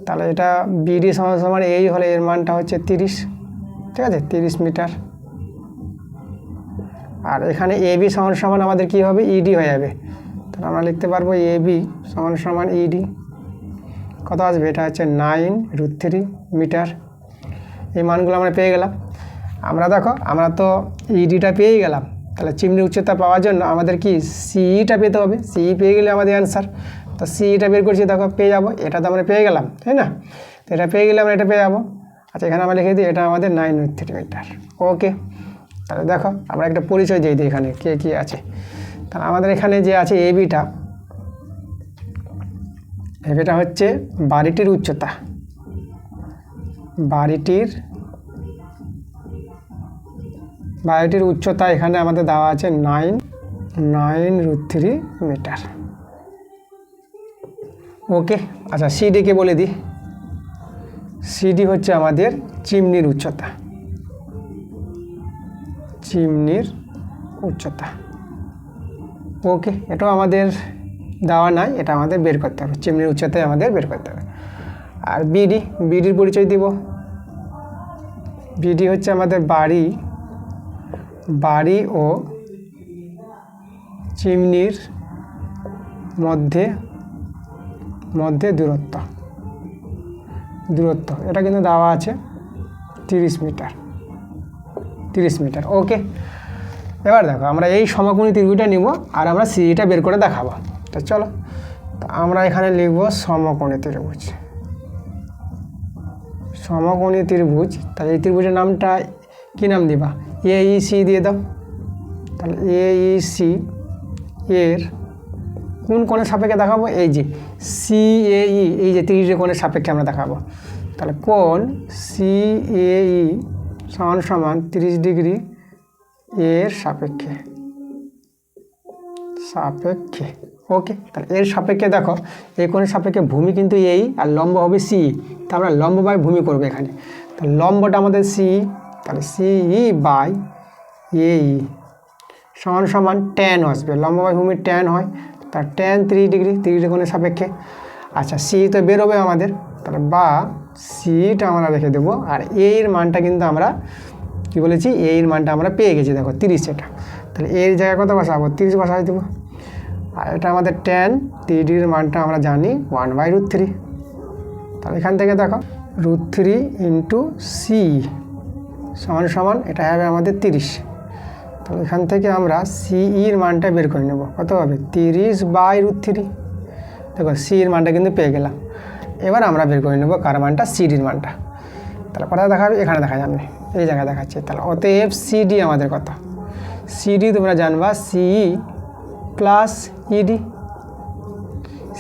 তাহলে এটা BD সমান এই হলে এর মানটা হচ্ছে 30, ঠিক আছে, 30 মিটার। আর এখানে AB সমান আমাদের কি হবে? ED হয়ে যাবে। তাহলে আমরা লিখতে পারবো AB সমান ED কত আসবে? এটা হচ্ছে 9√3 মিটার। এই মানগুলো আমরা পেয়ে গেলাম। আমরা দেখো, আমরা তো EDটা পেয়েই গেলাম। তাহলে চিমনির উচ্চতা পাওয়ার জন্য আমাদের কি CEটা পেতে হবে। CE পেয়ে গেলে আমাদের অ্যান্সার। তো CEটা বের করছি, দেখো পেয়ে যাবো। এটা তো আমরা পেয়ে গেলাম, তাই না? তো এটা পেয়ে গেলে আমরা এটা পেয়ে যাবো। আচ্ছা, এখানে আমরা লিখে দিই এটা আমাদের 9√3 মিটার। ওকে, তাহলে দেখো আমরা একটা পরিচয় দিয়ে দিই এখানে কে কী আছে। তাহলে আমাদের এখানে যে আছে ABটা হচ্ছে বাড়িটির উচ্চতা, বাড়িটির উচ্চতা এখানে আমাদের দেওয়া আছে 9√3 মিটার। ওকে, আচ্ছা সিডিকে বলে দিই। সিডি হচ্ছে আমাদের চিমনির উচ্চতা, ওকে, এটাও আমাদের দেওয়া নাই, এটা আমাদের বের করতে হবে, চিমনির উচ্চতায় আমাদের বের করতে হবে। আর বিডির পরিচয় দিব। বিডি হচ্ছে আমাদের বাড়ি ও চিমনির মধ্যে দূরত্ব, এটা কিন্তু দেওয়া আছে 30 মিটার। ওকে, এবার দেখো আমরা এই সমকোণী ত্রিভুজটা নিব আর আমরা সিটা বের করে দেখাবো। তো চলো, তো আমরা এখানে লিখব সমকোণী ত্রিভুজ। তাহলে এই ত্রিভুজের নামটা কী নাম দিবা? AEC দিয়ে দাও। তাহলে AEC এর কোন কোণের সাপেক্ষে দেখাবো? এই যে CAE, এই যে 30 কোণের সাপেক্ষে আমরা দেখাবো। তাহলে কোণ CAE সমান 30 ডিগ্রি এর সাপেক্ষে। ওকে, তাহলে এর সাপেক্ষে দেখো, এই কোণের সাপেক্ষে ভূমি কিন্তু এই, আর লম্ব হবে CE। তা আমরা লম্ব বাই ভূমি করবো এখানে। তাহলে লম্বটা আমাদের CE, তাহলে CE বাই AE সমান tan আসবে। লম্ব বাই ভূমির tan হয়, তার tan 30 ডিগ্রি কোণের সাপেক্ষে। আচ্ছা, CE তো বেরোবে আমাদের, তাহলে বা CEটা আমরা রেখে দেবো, আর এর মানটা কিন্তু আমরা কী বলেছি এর মানটা আমরা পেয়ে গেছি, দেখো 30 এটা। তাহলে এর জায়গায় কত বসাবো, 30 বসাই দেবো। আর এটা আমাদের tan 3 ডিগ্রির মানটা আমরা জানি 1/√3। তাহলে এখান থেকে দেখো √3 ইন্টু সি সমান এটা হবে আমাদের 30। তো এখান থেকে আমরা সিইর মানটা বের করে নেব, কত হবে 30/√3। দেখো সির মানটা কিন্তু পেয়ে গেলাম। এবার আমরা বের করে নেব কার মানটা, সিডির মানটা। তাহলে কোথায় দেখাবে, এখানে দেখা যাবে, এই জায়গায় দেখাচ্ছে। তাহলে অতএব সিডি আমাদের কত, সিডি তোমরা জানবা সিই প্লাস ইডি।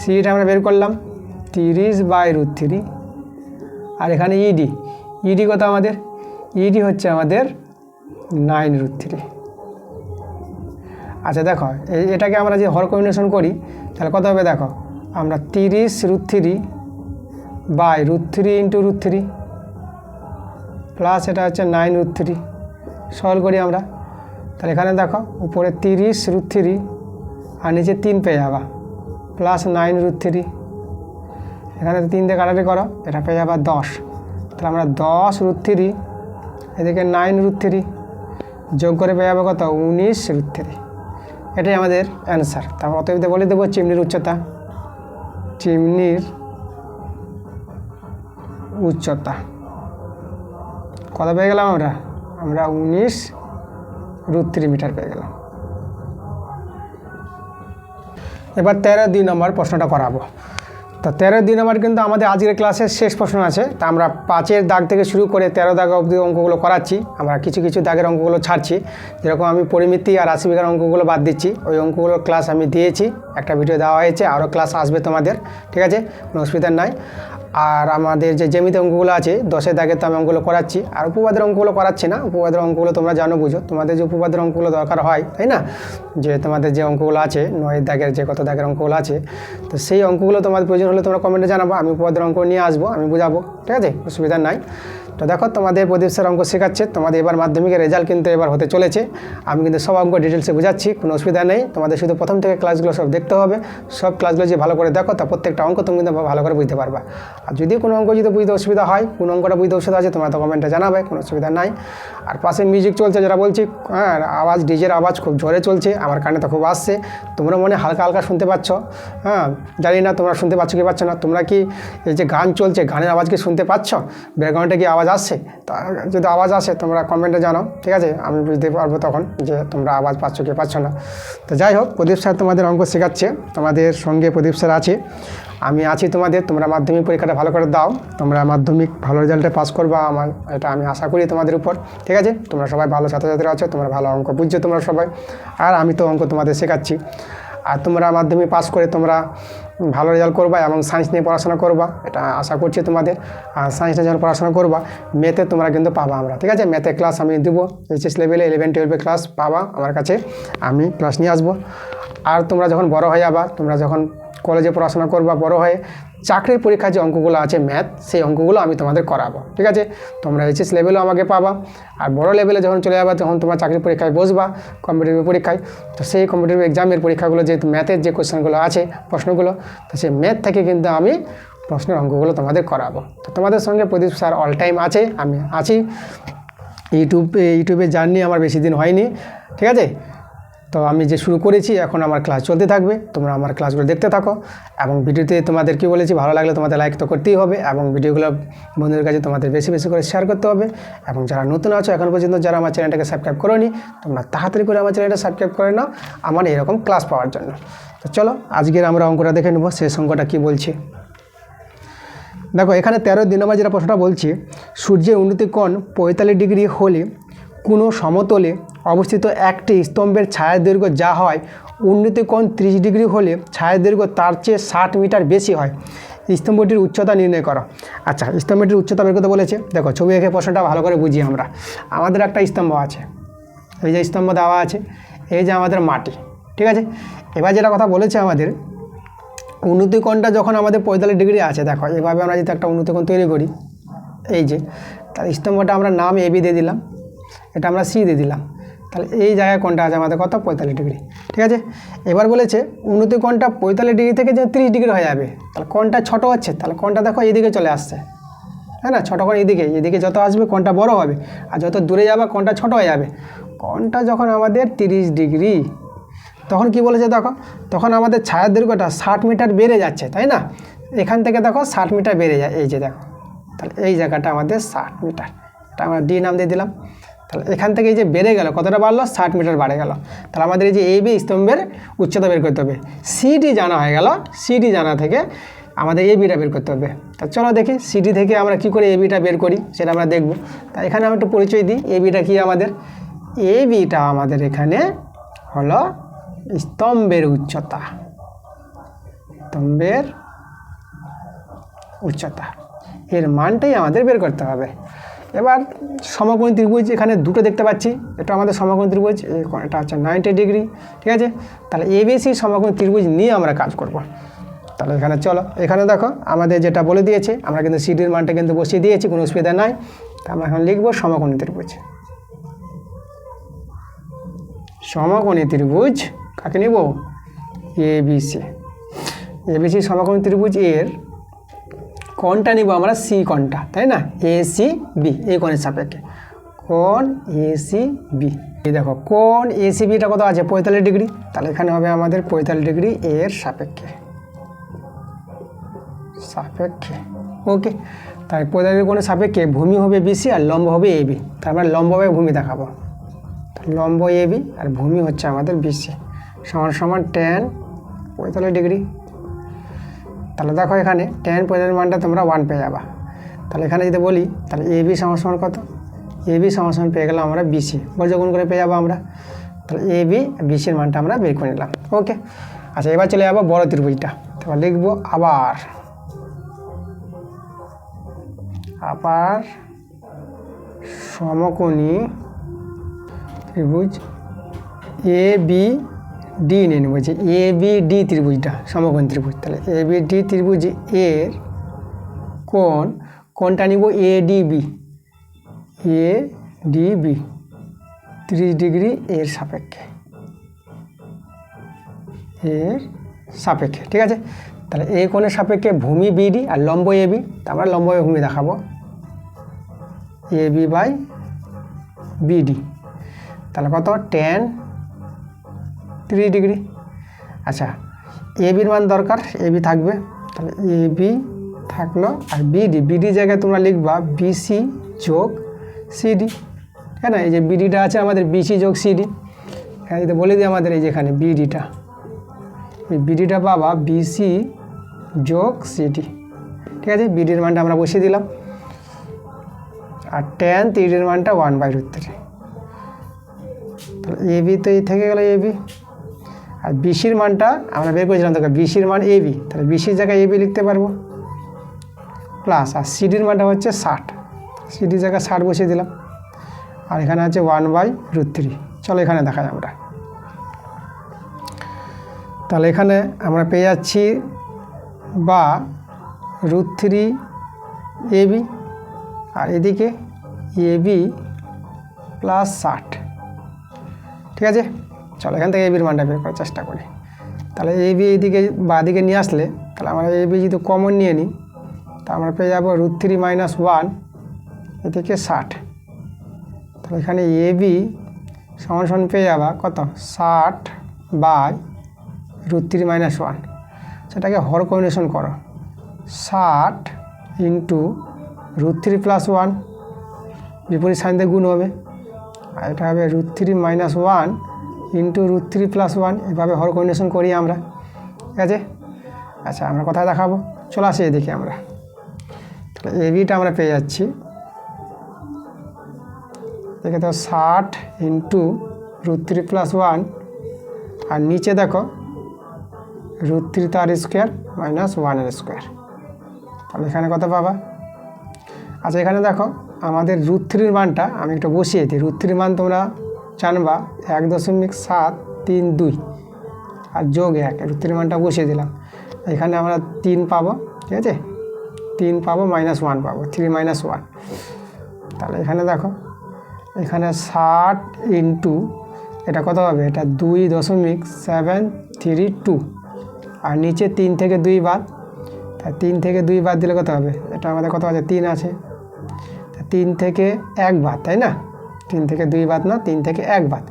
সিডিটা আমরা বের করলাম 30/√3। আর এখানে ইডি কত আমাদের, ইডি হচ্ছে আমাদের 9√3। আচ্ছা দেখো এটাকে আমরা যে হর কম্বিনেশন করি তাহলে কত হবে, দেখো আমরা 30√3/√3 ইন্টু √3 প্লাস এটা হচ্ছে 9√3 সলভ করি আমরা। তাহলে এখানে দেখো উপরে 30√3 আর নিচে 3 পেয়ে যাবা প্লাস 9√3। এখানে 3 দিয়ে কাটাকাটি করো, এটা পেয়ে যাবা 10। তাহলে আমরা 10√3 এদিকে 9√3 যোগ করে পেয়ে যাবো কত, 19√3। এটাই আমাদের অ্যান্সার। তারপর অতএব বলে দেবো চিমনির উচ্চতা, চিমনির উচ্চতা কত পেয়ে গেলাম আমরা 19√3 মিটার পেয়ে গেলাম। এবার 13 নম্বর প্রশ্নটা করাবো। তো 13 নম্বর কিন্তু আমাদের আজকের ক্লাসের শেষ প্রশ্ন আছে। তা আমরা 5-এর দাগ থেকে শুরু করে 13 দাগ অবধি অঙ্কগুলো করাচ্ছি। আমরা কিছু কিছু দাগের অঙ্কগুলো ছাড়ছি, যেরকম আমি পরিমিতি আর রাশিবিজ্ঞান অঙ্কগুলো বাদ দিচ্ছি। ওই অঙ্কগুলোর ক্লাস আমি দিয়েছি, একটা ভিডিও দেওয়া হয়েছে, আরও ক্লাস আসবে তোমাদের, ঠিক আছে, কোনো অসুবিধা নাই। আর আমাদের যে জ্যামিতি অঙ্কগুলো আছে 10-এর দাগে তো আমি অঙ্কগুলো করাচ্ছি, আর উপপাদ্যের অঙ্কগুলো করাচ্ছি না। উপপাদ্যের অঙ্কগুলো তোমরা জানো বুঝো, তোমাদের যে উপপাদ্যের অঙ্কগুলো দরকার হয়, তাই না, যে তোমাদের যে অঙ্কগুলো আছে 9-এর দাগের যে কত দাগের অঙ্কগুলো আছে, তো সেই অঙ্কগুলো তোমাদের প্রয়োজন হলে তোমরা কমেন্টে জানাবো, আমি উপপাদ্যের অঙ্ক নিয়ে আসবো, আমি বুঝাবো, ঠিক আছে, অসুবিধা নাই। তো দেখো তোমাদের প্রদীপ স্যার অঙ্ক শেখাচ্ছে, তোমাদের এবার মাধ্যমিকের রেজাল্ট কিন্তু এবার হতে চলেছে। আমি কিন্তু সব অঙ্ক ডিটেলসে বুঝাচ্ছি, কোনো অসুবিধা নেই। তোমাদের শুধু প্রথম থেকে ক্লাসগুলো সব দেখতে হবে। সব ক্লাসগুলো যে ভালো করে দেখো, তা প্রত্যেকটা অঙ্ক তুমি কিন্তু ভালো করে বুঝতে পারবা। আর যদি কোনো অঙ্ক যদি বুঝতে অসুবিধা হয়, কোন অঙ্কটা বুঝতে অসুবিধা আছে, তোমরা তো কমেন্টে জানাবে, কোনো অসুবিধা নাই। আর পাশে মিউজিক চলছে যেটা বলছি, হ্যাঁ, আওয়াজ ডিজের আওয়াজ খুব জোরে চলছে, আমার কানে তো খুব আসছে, তোমরা মনে হালকা হালকা শুনতে পাচ্ছ, হ্যাঁ, জানি না তোমরা শুনতে পাচ্ছ কি পাচ্ছ না। তোমরা কি এই যে গান চলছে, গানের আওয়াজ কি শুনতে পাচ্ছ, ব্যাকগ্রাউন্ডে কি আওয়াজ আসছে? তা যদি আওয়াজ আসে তোমরা কমেন্টে জানাও, ঠিক আছে, আমি বুঝতে পারবো তখন যে তোমরা আওয়াজ পাচ্ছ কি পাচ্ছ না। তো যাই হোক, প্রদীপ স্যার তোমাদের অঙ্ক শেখাচ্ছে, তোমাদের সঙ্গে প্রদীপ স্যার আছে, আমি আছি তোমাদের। তোমরা মাধ্যমিক পরীক্ষাটা ভালো করে দাও, তোমরা মাধ্যমিক ভালো রেজাল্টে পাস করবা, আমার এটা আমি আশা করি তোমাদের উপর, ঠিক আছে। তোমরা সবাই ভালো ছাত্রছাত্রী আছো, তোমরা ভালো অঙ্ক বুঝছো তোমরা সবাই, আর আমি তো অঙ্ক তোমাদের শেখাচ্ছি। আর তোমরা মাধ্যমিক পাস করে তোমরা ভালো রেজাল্ট করবা এবং সায়েন্স নিয়ে পড়াশোনা করবা, এটা আশা করছি তোমাদের। আর সায়েন্স নিয়ে যখন পড়াশোনা করবা, ম্যাথে তোমরা কিন্তু পাবা আমরা, ঠিক আছে, ম্যাথে ক্লাস আমি দেবো, এইচএস লেভেলে 11-12 ক্লাস পাবা আমার কাছে, আমি ক্লাস নিয়ে আসবো। আর তোমরা যখন বড় হয়ে যাবা, তোমরা যখন কলেজে পড়াশোনা করবা, বড় হয়ে চাকরির পরীক্ষায় যে অঙ্কগুলো আছে ম্যাথ, সেই অঙ্কগুলো আমি তোমাদের করাবো, ঠিক আছে। তোমরা এইচএস লেভেলেও আমাকে পাবা, আর বড় লেভেলে যখন চলে যাবা তখন তোমরা চাকরির পরীক্ষায় বসবা, কম্পিটিটিভ পরীক্ষায়। তো সেই কম্পিটিটিভ এক্সামের পরীক্ষাগুলো যেহেতু ম্যাথের যে কোশ্চেনগুলো আছে, প্রশ্নগুলো, তো সেই ম্যাথ থেকে কিন্তু আমি প্রশ্নের অঙ্কগুলো তোমাদের করাবো। তো তোমাদের সঙ্গে প্রদীপ স্যার অল টাইম আছে, আমি আছি। ইউটিউবে জার্নি আমার বেশি দিন হয়নি, ঠিক আছে। তো আমি যে শুরু করেছি, এখন আমার ক্লাস চলতে থাকবে, তোমরা আমার ক্লাসগুলো দেখতে থাকো। এবং ভিডিওতে তোমাদের কি বলেছি, ভালো লাগলে তোমাদের লাইক তো করতেই হবে, এবং ভিডিওগুলো বন্ধুদের কাছে তোমাদের বেশি বেশি করে শেয়ার করতে হবে। এবং যারা নতুন আছো, এখন পর্যন্ত যারা আমার চ্যানেলটাকে সাবস্ক্রাইব করোনি, তোমরা তাড়াতাড়ি করে আমার চ্যানেলটা সাবস্ক্রাইব করে নাও আমার এরকম ক্লাস পাওয়ার জন্য। তো চলো আজকের আমরা অঙ্কটা দেখে নেবো, শেষ অঙ্কটা কী বলছি। দেখো এখানে 13 নম্বর যেটা প্রশ্নটা বলছি, সূর্যের উন্নতি কোণ 45 ডিগ্রি হলে কোনো সমতলে অবস্থিত একটি স্তম্ভের ছায়া দৈর্ঘ্য যা হয় উন্নতি কোণ 30 ডিগ্রি হলে ছায়া দৈর্ঘ্য তার চেয়ে 60 মিটার বেশি হয়, স্তম্ভটির উচ্চতা নির্ণয় করো। আচ্ছা, স্তম্ভটির উচ্চতা বের করতে বলেছে। দেখো ছবি এঁকে প্রশ্নটা ভালো করে বুঝি আমরা। আমাদের একটা স্তম্ভ আছে, এই যে স্তম্ভ দেওয়া আছে, এই যে আমাদের মাটি, ঠিক আছে। এবার যেটা কথা বলেছে আমাদের, উন্নতি কোণটা যখন আমাদের 45 ডিগ্রি আছে, দেখো এভাবে আমরা যদি একটা উন্নতি কোণ তৈরি করি, এই যে, তাহলে স্তম্ভটা আমরা নাম এবি দিয়ে দিলাম, এটা আমরা সি দিয়ে দিলাম, তাহলে এই জায়গায় কোণটা আছে আমাদের কত, 45 ডিগ্রি, ঠিক আছে। এবার বলেছে উন্নতি কোণটা 45 ডিগ্রি থেকে যে 30 ডিগ্রি হয়ে যাবে, তাহলে কোণটা ছোটো হচ্ছে, তাহলে কোণটা দেখো এইদিকে চলে আসছে, তাই না? ছোটো কোণ এদিকে যত আসবে কোণটা বড় হবে, আর যত দূরে যাবে কোণটা ছোট হয়ে যাবে। কোণটা যখন আমাদের 30 ডিগ্রি, তখন কি বলেছে দেখো, তখন আমাদের ছায়ার দৈর্ঘ্যটা 60 মিটার বেড়ে যাচ্ছে, তাই না? এখান থেকে দেখো 60 মিটার বেড়ে যায়, এই যে দেখো, তাহলে এই জায়গাটা আমাদের 60 মিটার, এটা আমরা ডি নাম দিয়ে দিলাম। তাহলে এখান থেকে এই যে বেড়ে গেল, কতটা বাড়লো, 60 মিটার বাড়ে গেল। তাহলে আমাদের এই যে এ বি স্তম্ভের উচ্চতা বের করতে হবে। সিডি জানা হয়ে গেল, সিডি জানা থেকে আমাদের এ বিটা বের করতে হবে। তা চলো দেখি সিডি থেকে আমরা কি করে এ বিটা বের করি সেটা আমরা দেখব। তা এখানে আমি একটু পরিচয় দিই, এ বিটা কি আমাদের, এ বিটা আমাদের এখানে হলো স্তম্ভের উচ্চতা, স্তম্ভের উচ্চতা, এর মানটাই আমাদের বের করতে হবে। এবার সমকোণী ত্রিভুজ এখানে দুটো দেখতে পাচ্ছি, এটা আমাদের সমকোণী ত্রিভুজ, এটা হচ্ছে 90 ডিগ্রি, ঠিক আছে? তাহলে এবিসি সমকোণী ত্রিভুজ নিয়ে আমরা কাজ করব। তাহলে এখানে চলো, এখানে দেখো আমাদের যেটা বলে দিয়েছে, আমরা কিন্তু সিডির মানটা কিন্তু বসিয়ে দিয়েছি, কোনো অসুবিধা নাই। তা আমরা এখন লিখবো সমকোণী ত্রিভুজ। সমকোণী ত্রিভুজ কাকে নিব, এবিসি। এবিসি সমকোণী ত্রিভুজ এর কোণটা নিব আমরা সি কোণটা, তাই না? এসি বি, এই কোণের সাপেক্ষে কোণ এসি বি। এই দেখো কোণ এসি বিটা কত আছে, 45 ডিগ্রি। তাহলে এখানে হবে আমাদের 45 ডিগ্রি এর সাপেক্ষে, ওকে। তাই 45 কোণের সাপেক্ষে ভূমি হবে বিসি আর লম্ব হবে এবি। তার আমরা লম্বভাবে ভূমি দেখাবো, লম্ব এবি আর ভূমি হচ্ছে আমাদের বিসি, সমান সমান tan 45 ডিগ্রি। তাহলে দেখো এখানে tan 45 মানটা তোমরা 1 পেয়ে যাবা। তাহলে এখানে যদি বলি, তাহলে এবি সমান সমান কত, এবি সমান সমান পেয়ে গেলাম আমরা বিসি, বর্গগুণ করে পেয়ে যাবো আমরা। তাহলে এবি বিসির মানটা আমরা বের করে নিলাম, ওকে। আচ্ছা এবার চলে যাবো বড় ত্রিভুজটা। তারপর লিখবো আবার সমকোণী ত্রিভুজ এ বি ডি নিয়ে নেব, যে এ বি ডি ত্রিভুজটা সমকোণী ত্রিভুজ। তাহলে এ বি ডি ত্রিভুজ এর কোণটা নিব এ ডিবি, এ ডিবি 30 ডিগ্রি এর সাপেক্ষে, ঠিক আছে? তাহলে এই কোণের সাপেক্ষে ভূমি বিডি আর লম্ব এবি, তা আমরা লম্বভাবে ভূমি দেখাবো এবি বাই বিডি। তাহলে কত, tan 30 ডিগ্রি। আচ্ছা এবির মান দরকার, এবি থাকবে, তাহলে এবি থাকলো, আর বিডি জায়গায় তোমরা লিখবা বিসি যোগ সিডি, তাই না? এই যে বিডিটা আছে আমাদের বিসি যোগ সিডি, এখানে যদি বলে দিই আমাদের এই যে এখানে বিডিটা, এই বিডিটা পাবা বিসি যোগ সিডি, ঠিক আছে? বিডির মানটা আমরা বসিয়ে দিলাম, আর tan 30 মানটা 1/√3। তাহলে এবি তো এই থেকে গেল এবি, আর বিসির মানটা আমরা বের করেছিলাম, দেখো বিসির মান এবি, তাহলে বিসির জায়গায় এবি লিখতে পারবো, প্লাস আর সিডির মানটা হচ্ছে 60, সিডির জায়গায় 60 বসিয়ে দিলাম, আর এখানে আছে 1/√3। চলো এখানে দেখাই আমরা। তাহলে এখানে আমরা পেয়ে যাচ্ছি বা √3 এবি, আর এদিকে এবি প্লাস 60, ঠিক আছে? চলো এখান থেকে এবির মানটা বের করার চেষ্টা করি। তাহলে এবি এইদিকে বা দিকে নিয়ে আসলে, তাহলে আমরা এবি যদি কমন নিয়ে নিই, তা আমরা পেয়ে যাবো √3 - 1 এদিকে 60। তাহলে এখানে এবি সমান সমান পেয়ে যাবা কত, 60/√3 - 1। সেটাকে হর কম্বিনেশন করো, 60 ইন্টু √3 + 1, বিপরীত সাইন দিয়ে গুণ হবে, আর এটা হবে √3 - 1 ইন্টু √3 + 1, এভাবে হর কম্বিনেশন করি আমরা, ঠিক আছে? আচ্ছা আমরা কোথায় দেখাবো, চলে আসি এদিকে আমরা। তাহলে এবিটা আমরা পেয়ে যাচ্ছি, দেখে তো 60 ইন্টু √3 + 1, আর নিচে দেখো √3 তার স্কোয়ার মাইনাস 1 এর স্কোয়ার। তাহলে এখানে কত পাবা? আচ্ছা এখানে দেখো আমাদের √3 মানটা আমি একটু বসিয়ে দিই, √3 মান তোমরা জানবা 1.732, আর যোগ 1, √3 মানটা বসিয়ে দিলাম। এখানে আমরা 3 পাবো, ঠিক আছে? 3 পাবো, -1 পাবো, 3 - 1। তাহলে এখানে দেখো, এখানে 60 ইন্টু এটা কত হবে, এটা 2.732, আর নিচে 3 থেকে 2 বাদ, তা 3 থেকে 2 বাদ দিলে কত হবে, এটা আমাদের কত আছে, 3 আছে, 3 থেকে 1 বাদ, তাই না? 3 থেকে 2 বাদ না, 3 থেকে 1 বাদ।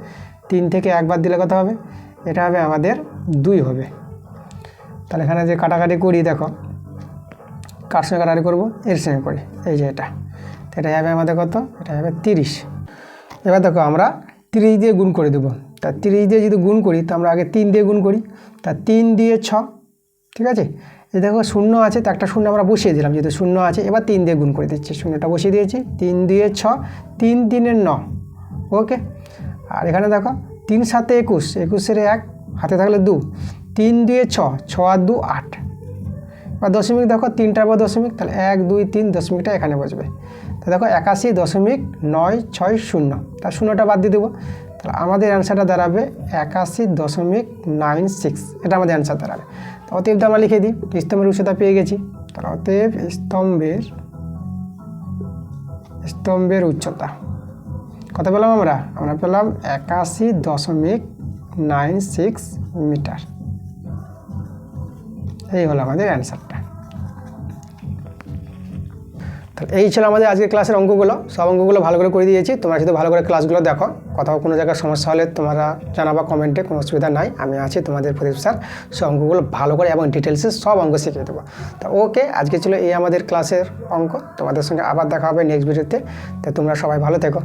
3 থেকে 1 বাদ দিলে কত হবে? এটা হবে আমাদের 2 হবে। তাহলে এখানে যে কাটাকাটি করি, দেখো কার সঙ্গে কাটাকাটি করবো? এর সঙ্গে করি, এই যে এটা। তো এটা হবে আমাদের কত? এটা হবে 30। এবার দেখো আমরা 30 দিয়ে গুণ করে দেবো। তা 30 দিয়ে যদি গুণ করি তো আমরা আগে 3 দিয়ে গুণ করি। তা 3 দিয়ে 6, ঠিক আছে? এই দেখো শূন্য আছে, তো একটা শূন্য আমরা বসিয়ে দিলাম, যেহেতু শূন্য আছে। এবার 3 দিয়ে গুণ করে দিচ্ছি, শূন্যটা বসিয়ে দিয়েছি। 3 দিয়ে 6, 3 3 9, ওকে। আর এখানে দেখো 3 7 21, 21 1 হাতে থাকলে 2, 3 2 6, 6 আর 2 8। বা দশমিক দেখো 3টার পর দশমিক, তাহলে 1 2 3 দশমিকটা এখানে বসবে। তো দেখো 81.960, তার শূন্যটা বাদ দিয়ে দেবো। তাহলে আমাদের অ্যান্সারটা দাঁড়াবে 81.96, এটা আমাদের অ্যান্সার দাঁড়াবে। তো অতএব আমরা লিখে দিই, স্তম্ভের উচ্চতা পেয়ে গেছি। তাহলে অতএব স্তম্ভের উচ্চতা কত পেলাম? আমরা পেলাম 81.96 মিটার। এই হলো আমাদের অ্যান্সারটা। তাহলে এই ছিল আমাদের আজকের ক্লাসের অঙ্কগুলো। সব অঙ্কগুলো ভালো করে দিয়েছি, তোমরা শুধু ভালো করে ক্লাসগুলো দেখো। কোথাও কোনো জায়গায় সমস্যা হলে তোমরা জানাবা কমেন্টে, কোনো অসুবিধা নাই, আমি আছি তোমাদের প্রদীপ স্যার। সব অঙ্কগুলো ভালো করে এবং ডিটেলসে সব অঙ্ক শিখিয়ে দেবো। তো ওকে, আজকে ছিল এই আমাদের ক্লাসের অঙ্ক। তোমাদের সঙ্গে আবার দেখা হবে নেক্সট ভিডিওতে। তো তোমরা সবাই ভালো থেকো।